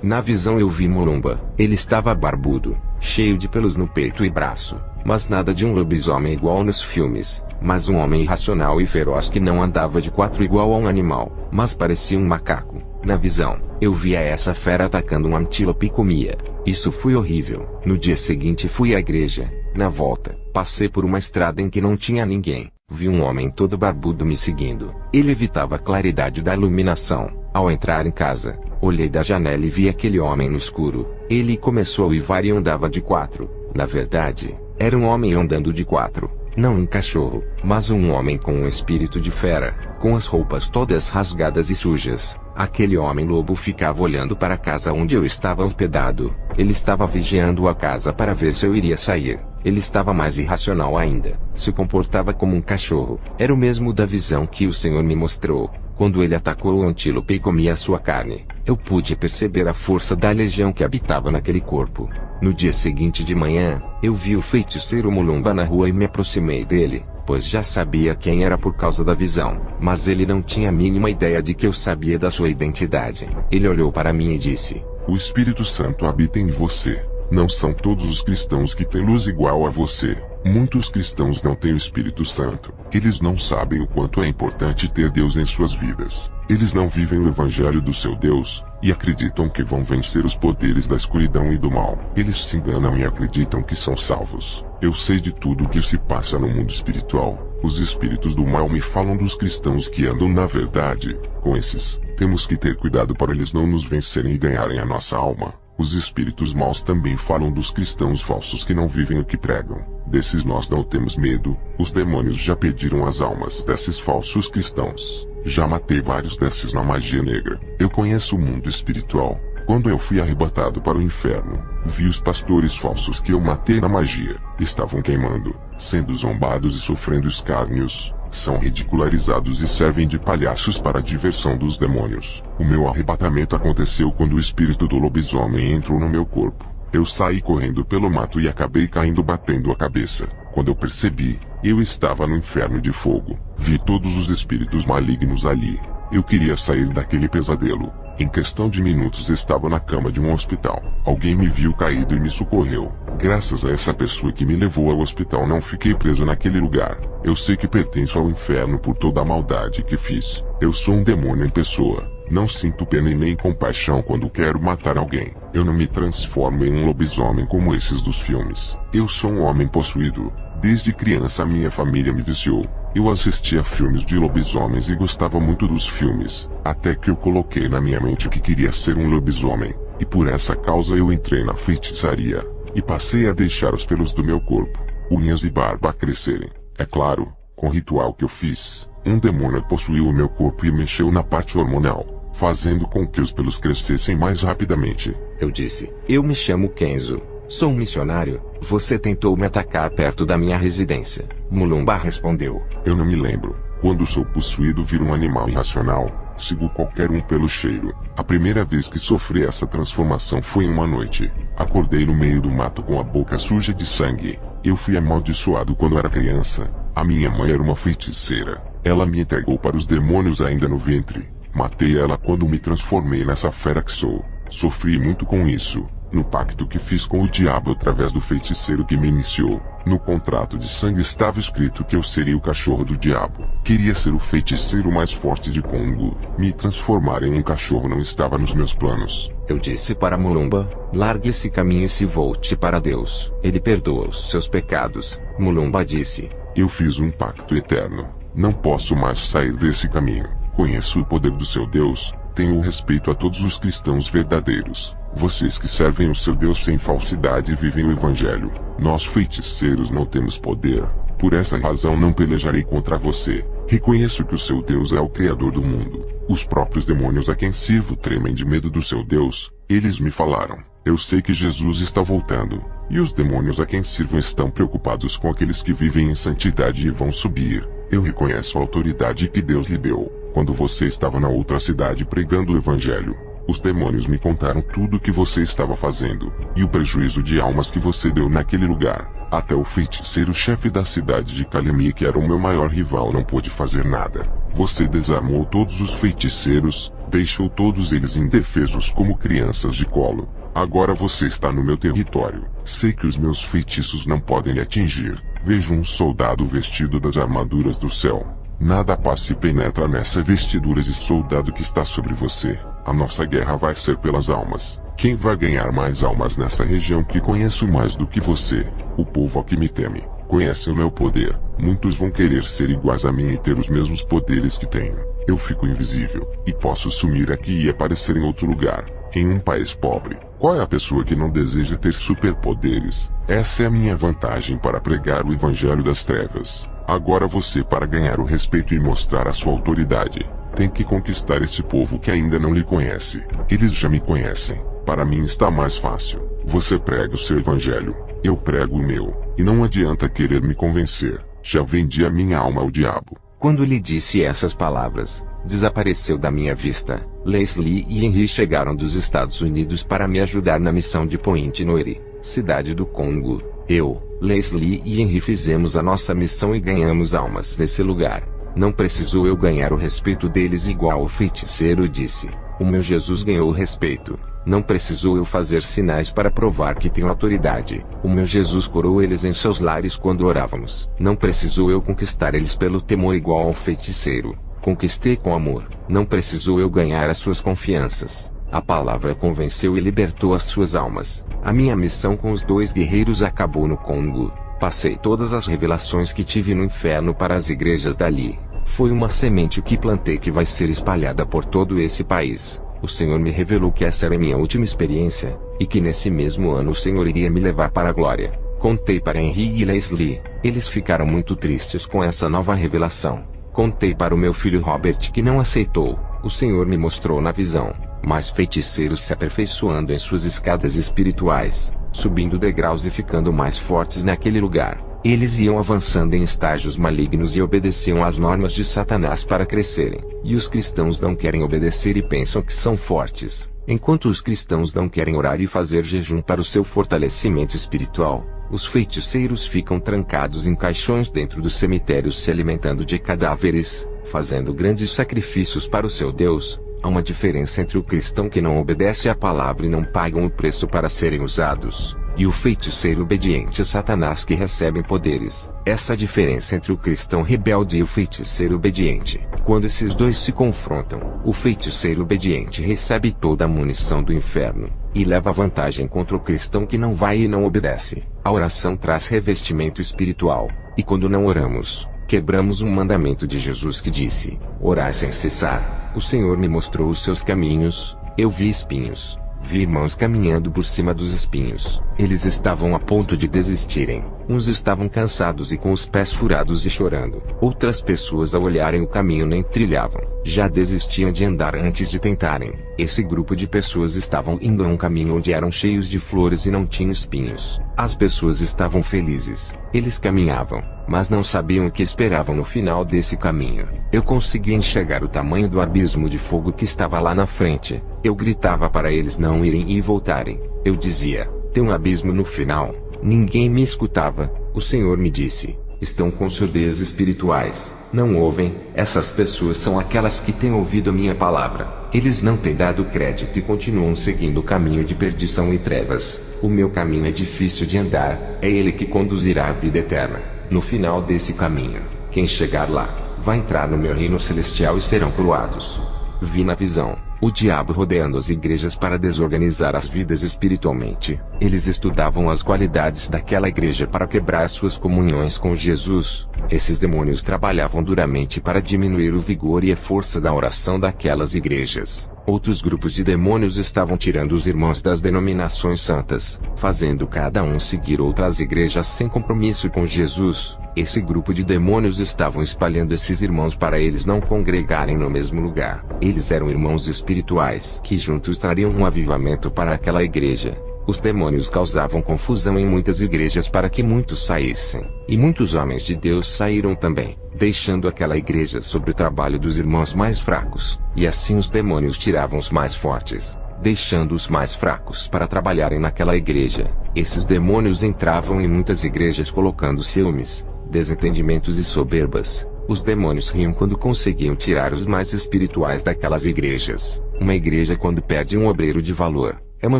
Na visão eu vi Mulumba. Ele estava barbudo, cheio de pelos no peito e braço, mas nada de um lobisomem igual nos filmes, mas um homem irracional e feroz que não andava de 4 igual a um animal, mas parecia um macaco. Na visão, eu via essa fera atacando um antílope e comia. Isso foi horrível. No dia seguinte fui à igreja. Na volta, passei por uma estrada em que não tinha ninguém. Vi um homem todo barbudo me seguindo. Ele evitava a claridade da iluminação. Ao entrar em casa, olhei da janela e vi aquele homem no escuro. Ele começou a uivar e andava de 4. Na verdade, Era um homem andando de quatro, não um cachorro, mas um homem com um espírito de fera, com as roupas todas rasgadas e sujas. Aquele homem-lobo ficava olhando para a casa onde eu estava hospedado. Ele estava vigiando a casa para ver se eu iria sair. Ele estava mais irracional ainda. Se comportava como um cachorro. Era o mesmo da visão que o Senhor me mostrou, quando ele atacou o antílope e comia sua carne. Eu pude perceber a força da legião que habitava naquele corpo. No dia seguinte de manhã, eu vi o feiticeiro Mulumba na rua e me aproximei dele, pois já sabia quem era por causa da visão, mas ele não tinha a mínima ideia de que eu sabia da sua identidade. Ele olhou para mim e disse: O Espírito Santo habita em você. Não são todos os cristãos que têm luz igual a você. Muitos cristãos não têm o Espírito Santo. Eles não sabem o quanto é importante ter Deus em suas vidas. Eles não vivem o evangelho do seu Deus, e acreditam que vão vencer os poderes da escuridão e do mal. Eles se enganam e acreditam que são salvos. Eu sei de tudo o que se passa no mundo espiritual. Os espíritos do mal me falam dos cristãos que andam na verdade. Com esses, temos que ter cuidado para eles não nos vencerem e ganharem a nossa alma. Os espíritos maus também falam dos cristãos falsos que não vivem o que pregam. Desses nós não temos medo. Os demônios já pediram as almas desses falsos cristãos. Já matei vários desses na magia negra. Eu conheço o mundo espiritual. Quando eu fui arrebatado para o inferno, vi os pastores falsos que eu matei na magia. Estavam queimando, sendo zombados e sofrendo escárnios. São ridicularizados e servem de palhaços para a diversão dos demônios. O meu arrebatamento aconteceu quando o espírito do lobisomem entrou no meu corpo. Eu saí correndo pelo mato e acabei caindo batendo a cabeça. Quando eu percebi, eu estava no inferno de fogo. Vi todos os espíritos malignos ali. Eu queria sair daquele pesadelo. Em questão de minutos estava na cama de um hospital. Alguém me viu caído e me socorreu. Graças a essa pessoa que me levou ao hospital não fiquei preso naquele lugar. Eu sei que pertenço ao inferno por toda a maldade que fiz. Eu sou um demônio em pessoa. Não sinto pena e nem compaixão quando quero matar alguém. Eu não me transformo em um lobisomem como esses dos filmes. Eu sou um homem possuído. Desde criança minha família me viciou. Eu assistia filmes de lobisomens e gostava muito dos filmes, até que eu coloquei na minha mente que queria ser um lobisomem, e por essa causa eu entrei na feitiçaria, e passei a deixar os pelos do meu corpo, unhas e barba crescerem. É claro, com o ritual que eu fiz, um demônio possuiu o meu corpo e mexeu na parte hormonal, fazendo com que os pelos crescessem mais rapidamente. Eu disse: eu me chamo Kenzo. Sou um missionário. Você tentou me atacar perto da minha residência. Mulumba respondeu: eu não me lembro. Quando sou possuído viro um animal irracional. Sigo qualquer um pelo cheiro. A primeira vez que sofri essa transformação foi em uma noite. Acordei no meio do mato com a boca suja de sangue. Eu fui amaldiçoado quando era criança. A minha mãe era uma feiticeira. Ela me entregou para os demônios ainda no ventre. Matei ela quando me transformei nessa fera que sou. Sofri muito com isso. No pacto que fiz com o diabo através do feiticeiro que me iniciou, no contrato de sangue estava escrito que eu seria o cachorro do diabo. Queria ser o feiticeiro mais forte de Congo. Me transformar em um cachorro não estava nos meus planos. Eu disse para Mulumba: largue esse caminho e se volte para Deus. Ele perdoa os seus pecados. Mulumba disse: eu fiz um pacto eterno. Não posso mais sair desse caminho. Conheço o poder do seu Deus. Tenho respeito a todos os cristãos verdadeiros. Vocês que servem o seu Deus sem falsidade e vivem o evangelho. Nós feiticeiros não temos poder. Por essa razão não pelejarei contra você. Reconheço que o seu Deus é o Criador do mundo. Os próprios demônios a quem sirvo tremem de medo do seu Deus. Eles me falaram: eu sei que Jesus está voltando. E os demônios a quem sirvo estão preocupados com aqueles que vivem em santidade e vão subir. Eu reconheço a autoridade que Deus lhe deu. Quando você estava na outra cidade pregando o evangelho, os demônios me contaram tudo o que você estava fazendo, e o prejuízo de almas que você deu naquele lugar. Até o feiticeiro-chefe da cidade de Kalemie, que era o meu maior rival, não pôde fazer nada. Você desarmou todos os feiticeiros, deixou todos eles indefesos como crianças de colo. Agora você está no meu território. Sei que os meus feitiços não podem lhe atingir. Vejo um soldado vestido das armaduras do céu. Nada paz se penetra nessa vestidura de soldado que está sobre você. A nossa guerra vai ser pelas almas. Quem vai ganhar mais almas nessa região que conheço mais do que você? O povo a que me teme. Conhece o meu poder. Muitos vão querer ser iguais a mim e ter os mesmos poderes que tenho. Eu fico invisível, e posso sumir aqui e aparecer em outro lugar. em um país pobre. Qual é a pessoa que não deseja ter superpoderes? Essa é a minha vantagem para pregar o evangelho das trevas. Agora você, para ganhar o respeito e mostrar a sua autoridade, tem que conquistar esse povo que ainda não lhe conhece. Eles já me conhecem. Para mim está mais fácil. Você prega o seu evangelho, eu prego o meu, e não adianta querer me convencer. Já vendi a minha alma ao diabo. Quando lhe disse essas palavras, desapareceu da minha vista. Leslie e Henry chegaram dos Estados Unidos para me ajudar na missão de Point Noire, cidade do Congo. Eu, Leslie e Henry fizemos a nossa missão e ganhamos almas nesse lugar. Não precisou eu ganhar o respeito deles igual o feiticeiro disse. O meu Jesus ganhou o respeito. Não precisou eu fazer sinais para provar que tenho autoridade. O meu Jesus curou eles em seus lares quando orávamos. Não precisou eu conquistar eles pelo temor igual ao feiticeiro. Conquistei com amor. Não precisou eu ganhar as suas confianças. A palavra convenceu e libertou as suas almas. A minha missão com os 2 guerreiros acabou no Congo. Passei todas as revelações que tive no inferno para as igrejas dali. Foi uma semente que plantei que vai ser espalhada por todo esse país. O Senhor me revelou que essa era minha última experiência, e que nesse mesmo ano o Senhor iria me levar para a glória. Contei para Henry e Leslie. Eles ficaram muito tristes com essa nova revelação. Contei para o meu filho Robert que não aceitou. O Senhor me mostrou na visão mais feiticeiros se aperfeiçoando em suas escadas espirituais, subindo degraus e ficando mais fortes naquele lugar. Eles iam avançando em estágios malignos e obedeciam às normas de Satanás para crescerem. E os cristãos não querem obedecer e pensam que são fortes. Enquanto os cristãos não querem orar e fazer jejum para o seu fortalecimento espiritual, os feiticeiros ficam trancados em caixões dentro dos cemitérios se alimentando de cadáveres, fazendo grandes sacrifícios para o seu Deus. Há uma diferença entre o cristão que não obedece à palavra e não pagam o preço para serem usados, e o feiticeiro obediente a Satanás que recebem poderes. Essa diferença entre o cristão rebelde e o feiticeiro obediente. Quando esses dois se confrontam, o feiticeiro obediente recebe toda a munição do inferno, e leva vantagem contra o cristão que não vai e não obedece. A oração traz revestimento espiritual, e quando não oramos, quebramos um mandamento de Jesus que disse: orar sem cessar. O Senhor me mostrou os seus caminhos. Eu vi espinhos. Vi irmãos caminhando por cima dos espinhos. Eles estavam a ponto de desistirem. Uns estavam cansados e com os pés furados e chorando. Outras pessoas, ao olharem o caminho, nem trilhavam. Já desistiam de andar antes de tentarem. Esse grupo de pessoas estavam indo a um caminho onde eram cheios de flores e não tinham espinhos. As pessoas estavam felizes. Eles caminhavam, mas não sabiam o que esperavam no final desse caminho. Eu conseguia enxergar o tamanho do abismo de fogo que estava lá na frente. Eu gritava para eles não irem e voltarem. Eu dizia: tem um abismo no final. Ninguém me escutava. O Senhor me disse: estão com surdez espirituais. Não ouvem. Essas pessoas são aquelas que têm ouvido a minha palavra. Eles não têm dado crédito e continuam seguindo o caminho de perdição e trevas. O meu caminho é difícil de andar. É ele que conduzirá à vida eterna. No final desse caminho, quem chegar lá, vai entrar no meu reino celestial e serão coroados. Vi na visão o diabo rodeando as igrejas para desorganizar as vidas espiritualmente. Eles estudavam as qualidades daquela igreja para quebrar suas comunhões com Jesus. Esses demônios trabalhavam duramente para diminuir o vigor e a força da oração daquelas igrejas. Outros grupos de demônios estavam tirando os irmãos das denominações santas, fazendo cada um seguir outras igrejas sem compromisso com Jesus. Esse grupo de demônios estavam espalhando esses irmãos para eles não congregarem no mesmo lugar. Eles eram irmãos espirituais que juntos trariam um avivamento para aquela igreja. Os demônios causavam confusão em muitas igrejas para que muitos saíssem. E muitos homens de Deus saíram também, deixando aquela igreja sob o trabalho dos irmãos mais fracos. E assim os demônios tiravam os mais fortes, deixando os mais fracos para trabalharem naquela igreja. Esses demônios entravam em muitas igrejas colocando ciúmes, desentendimentos e soberbas. Os demônios riam quando conseguiam tirar os mais espirituais daquelas igrejas. Uma igreja, quando perde um obreiro de valor, é uma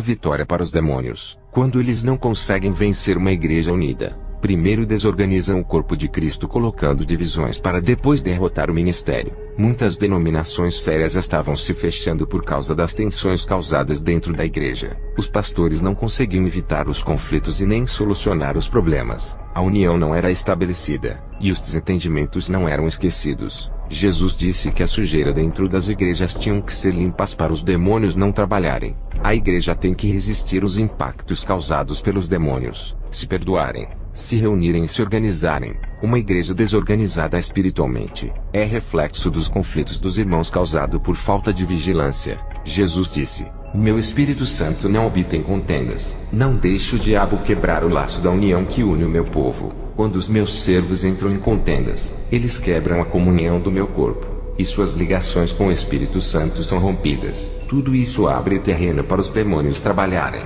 vitória para os demônios. Quando eles não conseguem vencer uma igreja unida, primeiro desorganizam o corpo de Cristo colocando divisões para depois derrotar o ministério. Muitas denominações sérias estavam se fechando por causa das tensões causadas dentro da igreja. Os pastores não conseguiam evitar os conflitos e nem solucionar os problemas. A união não era estabelecida, e os desentendimentos não eram esquecidos. Jesus disse que a sujeira dentro das igrejas tinham que ser limpas para os demônios não trabalharem. A igreja tem que resistir aos impactos causados pelos demônios, se perdoarem, se reunirem e se organizarem. Uma igreja desorganizada espiritualmente é reflexo dos conflitos dos irmãos causado por falta de vigilância. Jesus disse: "O meu Espírito Santo não habita em contendas. Não deixe o diabo quebrar o laço da união que une o meu povo. Quando os meus servos entram em contendas, eles quebram a comunhão do meu corpo, e suas ligações com o Espírito Santo são rompidas. Tudo isso abre terreno para os demônios trabalharem."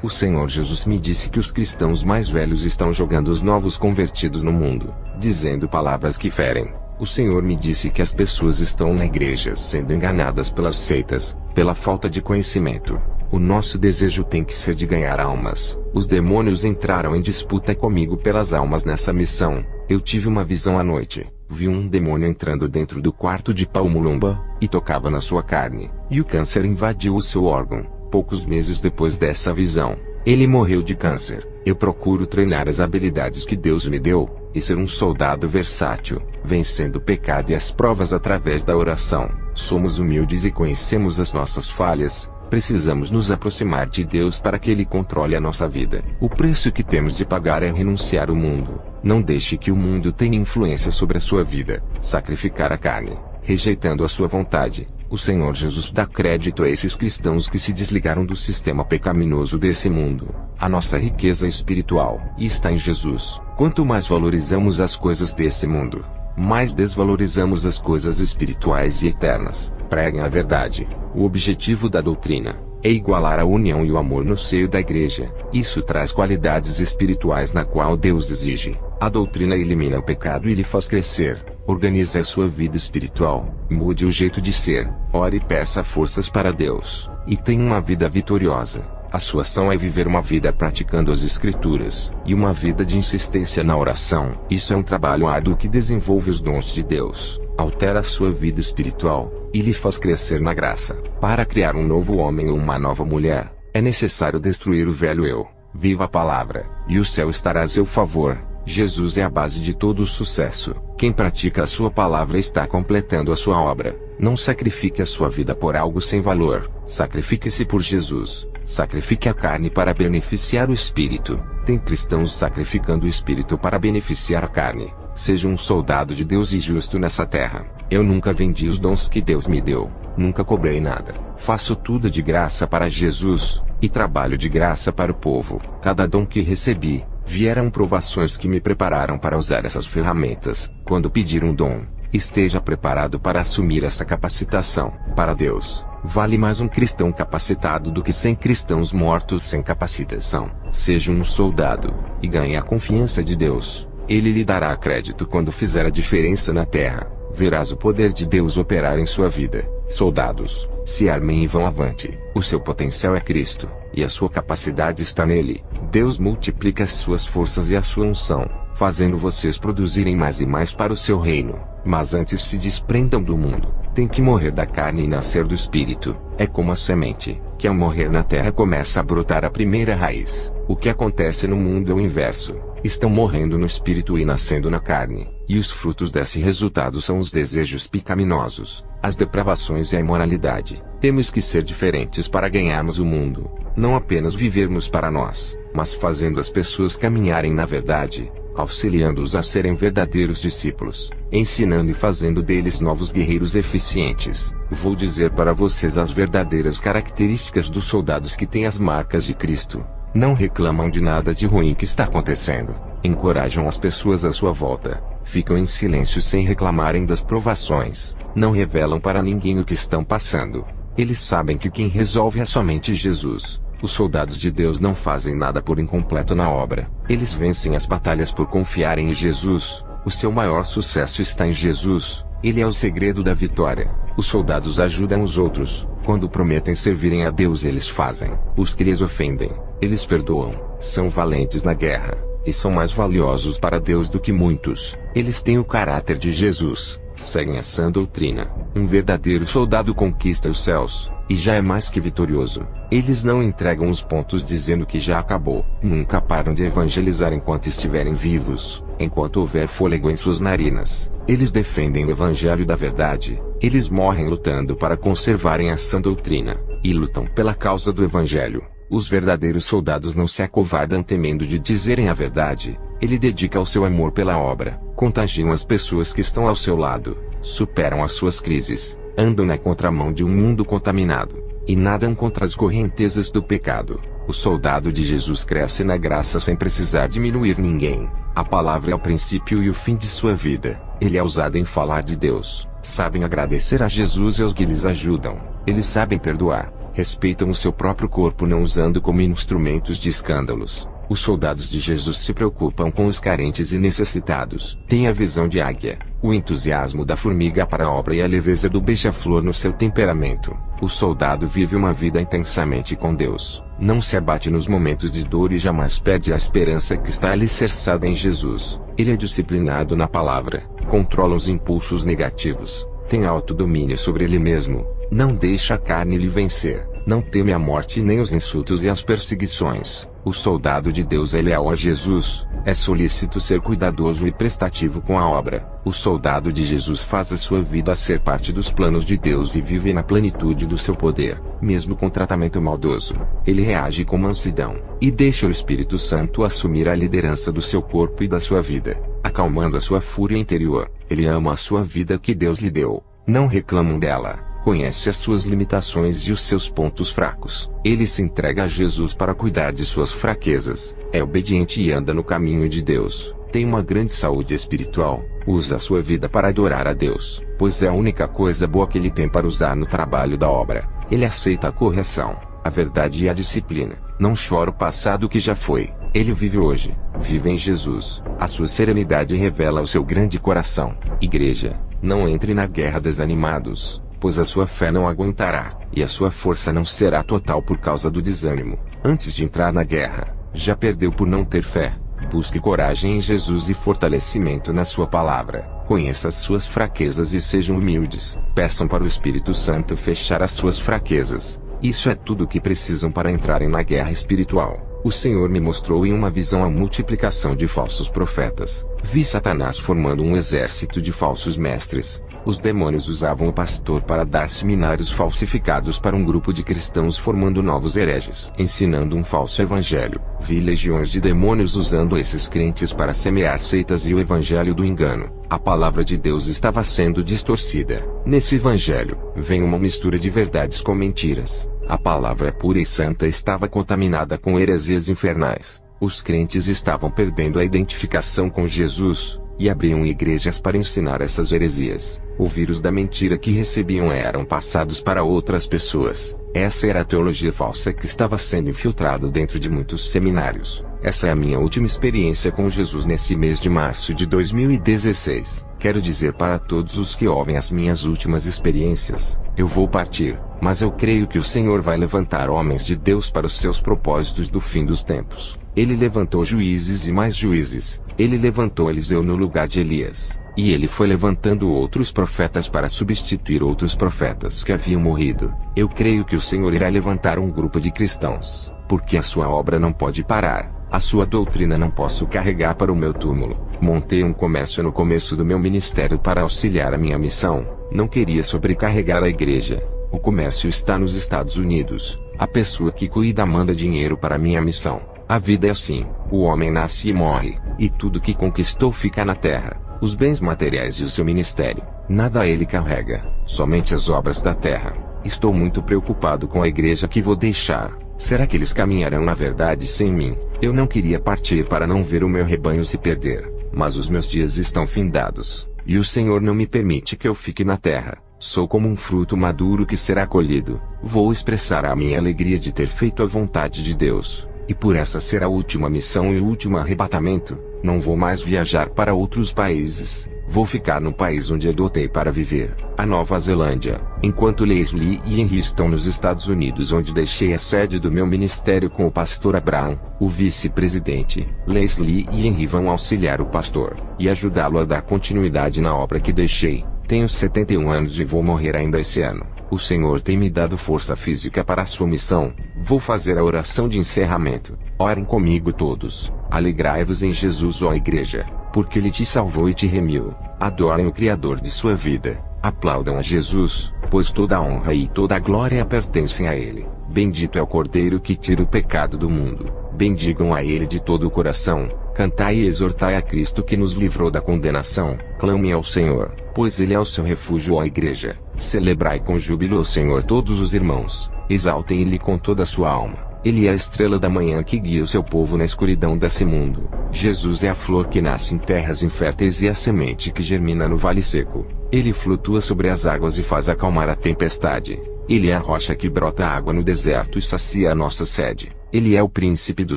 O Senhor Jesus me disse que os cristãos mais velhos estão jogando os novos convertidos no mundo, dizendo palavras que ferem. O Senhor me disse que as pessoas estão na igreja sendo enganadas pelas seitas, pela falta de conhecimento. O nosso desejo tem que ser de ganhar almas. Os demônios entraram em disputa comigo pelas almas nessa missão. Eu tive uma visão à noite. Vi um demônio entrando dentro do quarto de Paumulumba, e tocava na sua carne, e o câncer invadiu o seu órgão. Poucos meses depois dessa visão, ele morreu de câncer. Eu procuro treinar as habilidades que Deus me deu, e ser um soldado versátil, vencendo o pecado e as provas através da oração. Somos humildes e conhecemos as nossas falhas. Precisamos nos aproximar de Deus para que Ele controle a nossa vida. O preço que temos de pagar é renunciar ao mundo. Não deixe que o mundo tenha influência sobre a sua vida. Sacrificar a carne, rejeitando a sua vontade. O Senhor Jesus dá crédito a esses cristãos que se desligaram do sistema pecaminoso desse mundo. A nossa riqueza espiritual está em Jesus. Quanto mais valorizamos as coisas desse mundo, mais desvalorizamos as coisas espirituais e eternas. Preguem a verdade. O objetivo da doutrina é igualar a união e o amor no seio da igreja. Isso traz qualidades espirituais na qual Deus exige. A doutrina elimina o pecado e lhe faz crescer. Organize a sua vida espiritual, mude o jeito de ser, ore e peça forças para Deus, e tenha uma vida vitoriosa. A sua ação é viver uma vida praticando as Escrituras, e uma vida de insistência na oração. Isso é um trabalho árduo que desenvolve os dons de Deus, altera a sua vida espiritual, e lhe faz crescer na graça. Para criar um novo homem ou uma nova mulher, é necessário destruir o velho eu. Viva a palavra, e o céu estará a seu favor. Jesus é a base de todo o sucesso. Quem pratica a sua palavra está completando a sua obra. Não sacrifique a sua vida por algo sem valor. Sacrifique-se por Jesus. Sacrifique a carne para beneficiar o espírito. Tem cristãos sacrificando o espírito para beneficiar a carne. Seja um soldado de Deus e justo nessa terra. Eu nunca vendi os dons que Deus me deu. Nunca cobrei nada. Faço tudo de graça para Jesus, e trabalho de graça para o povo. Cada dom que recebi, vieram provações que me prepararam para usar essas ferramentas. Quando pedir um dom, esteja preparado para assumir essa capacitação. Para Deus, vale mais um cristão capacitado do que 100 cristãos mortos sem capacitação. Seja um soldado, e ganhe a confiança de Deus. Ele lhe dará crédito quando fizer a diferença na terra. Verás o poder de Deus operar em sua vida. Soldados, se armem e vão avante. O seu potencial é Cristo, e a sua capacidade está nele. Deus multiplica as suas forças e a sua unção, fazendo vocês produzirem mais e mais para o seu reino. Mas antes se desprendam do mundo. Tem que morrer da carne e nascer do espírito. É como a semente, que ao morrer na terra começa a brotar a primeira raiz. O que acontece no mundo é o inverso. Estão morrendo no espírito e nascendo na carne, e os frutos desse resultado são os desejos pecaminosos, as depravações e a imoralidade. Temos que ser diferentes para ganharmos o mundo, não apenas vivermos para nós, mas fazendo as pessoas caminharem na verdade, auxiliando-os a serem verdadeiros discípulos, ensinando e fazendo deles novos guerreiros eficientes. Vou dizer para vocês as verdadeiras características dos soldados que têm as marcas de Cristo. Não reclamam de nada de ruim que está acontecendo. Encorajam as pessoas à sua volta. Ficam em silêncio sem reclamarem das provações. Não revelam para ninguém o que estão passando. Eles sabem que quem resolve é somente Jesus. Os soldados de Deus não fazem nada por incompleto na obra. Eles vencem as batalhas por confiarem em Jesus. O seu maior sucesso está em Jesus. Ele é o segredo da vitória. Os soldados ajudam os outros. Quando prometem servirem a Deus, eles fazem. Os que lhes ofendem, eles perdoam. São valentes na guerra, e são mais valiosos para Deus do que muitos. Eles têm o caráter de Jesus, seguem a sã doutrina. Um verdadeiro soldado conquista os céus, e já é mais que vitorioso. Eles não entregam os pontos dizendo que já acabou. Nunca param de evangelizar enquanto estiverem vivos, enquanto houver fôlego em suas narinas. Eles defendem o evangelho da verdade. Eles morrem lutando para conservarem a sã doutrina. e lutam pela causa do Evangelho. Os verdadeiros soldados não se acovardam temendo de dizerem a verdade. Ele dedica o seu amor pela obra, contagiam as pessoas que estão ao seu lado, superam as suas crises, andam na contramão de um mundo contaminado, e nadam contra as correntezas do pecado. O soldado de Jesus cresce na graça sem precisar diminuir ninguém. A palavra é o princípio e o fim de sua vida. Ele é usado em falar de Deus. Sabem agradecer a Jesus e aos que lhes ajudam. Eles sabem perdoar. Respeitam o seu próprio corpo não usando como instrumentos de escândalos. Os soldados de Jesus se preocupam com os carentes e necessitados. Têm a visão de águia, o entusiasmo da formiga para a obra e a leveza do beija-flor no seu temperamento. O soldado vive uma vida intensamente com Deus. Não se abate nos momentos de dor e jamais perde a esperança que está alicerçada em Jesus. Ele é disciplinado na palavra, controla os impulsos negativos, tem autodomínio sobre ele mesmo, não deixa a carne lhe vencer, não teme a morte nem os insultos e as perseguições. O soldado de Deus é leal a Jesus, é solícito ser cuidadoso e prestativo com a obra. O soldado de Jesus faz a sua vida ser parte dos planos de Deus e vive na plenitude do seu poder, mesmo com tratamento maldoso. Ele reage com mansidão, e deixa o Espírito Santo assumir a liderança do seu corpo e da sua vida, acalmando a sua fúria interior. Ele ama a sua vida que Deus lhe deu, não reclamam dela. Conhece as suas limitações e os seus pontos fracos. Ele se entrega a Jesus para cuidar de suas fraquezas. É obediente e anda no caminho de Deus. Tem uma grande saúde espiritual. Usa a sua vida para adorar a Deus, pois é a única coisa boa que ele tem para usar no trabalho da obra. Ele aceita a correção, a verdade e a disciplina. Não chora o passado que já foi. Ele vive hoje. Vive em Jesus. A sua serenidade revela o seu grande coração. Igreja, não entre na guerra desanimados, pois a sua fé não aguentará, e a sua força não será total por causa do desânimo. Antes de entrar na guerra, já perdeu por não ter fé. Busque coragem em Jesus e fortalecimento na sua palavra. Conheça as suas fraquezas e sejam humildes. Peçam para o Espírito Santo fechar as suas fraquezas. Isso é tudo o que precisam para entrarem na guerra espiritual. O Senhor me mostrou em uma visão a multiplicação de falsos profetas. Vi Satanás formando um exército de falsos mestres. Os demônios usavam o pastor para dar seminários falsificados para um grupo de cristãos formando novos hereges, ensinando um falso evangelho. Vi legiões de demônios usando esses crentes para semear seitas e o evangelho do engano. A palavra de Deus estava sendo distorcida. Nesse evangelho, vem uma mistura de verdades com mentiras. A palavra pura e santa estava contaminada com heresias infernais. Os crentes estavam perdendo a identificação com Jesus, e abriam igrejas para ensinar essas heresias. O vírus da mentira que recebiam eram passados para outras pessoas. Essa era a teologia falsa que estava sendo infiltrada dentro de muitos seminários. Essa é a minha última experiência com Jesus nesse mês de março de 2016. Quero dizer para todos os que ouvem as minhas últimas experiências, eu vou partir, mas eu creio que o Senhor vai levantar homens de Deus para os seus propósitos do fim dos tempos. Ele levantou juízes e mais juízes. Ele levantou Eliseu no lugar de Elias. E ele foi levantando outros profetas para substituir outros profetas que haviam morrido. Eu creio que o Senhor irá levantar um grupo de cristãos, porque a sua obra não pode parar. A sua doutrina não posso carregar para o meu túmulo. Montei um comércio no começo do meu ministério para auxiliar a minha missão. Não queria sobrecarregar a igreja. O comércio está nos Estados Unidos. A pessoa que cuida manda dinheiro para minha missão. A vida é assim, o homem nasce e morre, e tudo que conquistou fica na terra, os bens materiais e o seu ministério, nada ele carrega, somente as obras da terra. Estou muito preocupado com a igreja que vou deixar. Será que eles caminharão na verdade sem mim? Eu não queria partir para não ver o meu rebanho se perder, mas os meus dias estão findados, e o Senhor não me permite que eu fique na terra. Sou como um fruto maduro que será colhido. Vou expressar a minha alegria de ter feito a vontade de Deus. E por essa ser a última missão e o último arrebatamento, não vou mais viajar para outros países. Vou ficar no país onde adotei para viver, a Nova Zelândia, enquanto Leslie e Henry estão nos Estados Unidos, onde deixei a sede do meu ministério com o pastor Abraham, o vice-presidente. Leslie e Henry vão auxiliar o pastor, e ajudá-lo a dar continuidade na obra que deixei. Tenho 71 anos e vou morrer ainda esse ano. O Senhor tem me dado força física para a sua missão. Vou fazer a oração de encerramento. Orem comigo todos. Alegrai-vos em Jesus, ó igreja, porque Ele te salvou e te remiu. Adorem o Criador de sua vida. Aplaudam a Jesus, pois toda a honra e toda a glória pertencem a Ele. Bendito é o Cordeiro que tira o pecado do mundo. Bendigam a Ele de todo o coração. Cantai e exortai a Cristo que nos livrou da condenação. Clamem ao Senhor, pois Ele é o seu refúgio, ó Igreja. Celebrai com júbilo ao Senhor todos os irmãos. Exaltem Ele com toda a sua alma. Ele é a estrela da manhã que guia o seu povo na escuridão desse mundo. Jesus é a flor que nasce em terras inférteis e a semente que germina no vale seco. Ele flutua sobre as águas e faz acalmar a tempestade. Ele é a rocha que brota água no deserto e sacia a nossa sede. Ele é o príncipe do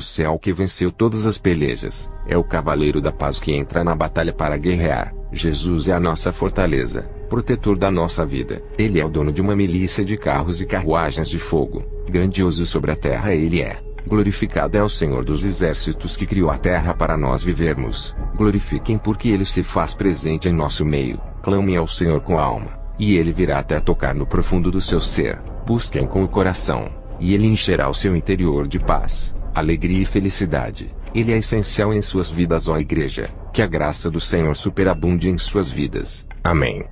céu que venceu todas as pelejas. É o cavaleiro da paz que entra na batalha para guerrear. Jesus é a nossa fortaleza, protetor da nossa vida. Ele é o dono de uma milícia de carros e carruagens de fogo. Grandioso sobre a terra Ele é. Glorificado é o Senhor dos exércitos que criou a terra para nós vivermos. Glorifiquem porque Ele se faz presente em nosso meio. Clamem ao Senhor com a alma, e Ele virá até tocar no profundo do seu ser. Busquem com o coração, e Ele encherá o seu interior de paz, alegria e felicidade. Ele é essencial em suas vidas, ó Igreja. Que a graça do Senhor superabunde em suas vidas. Amém.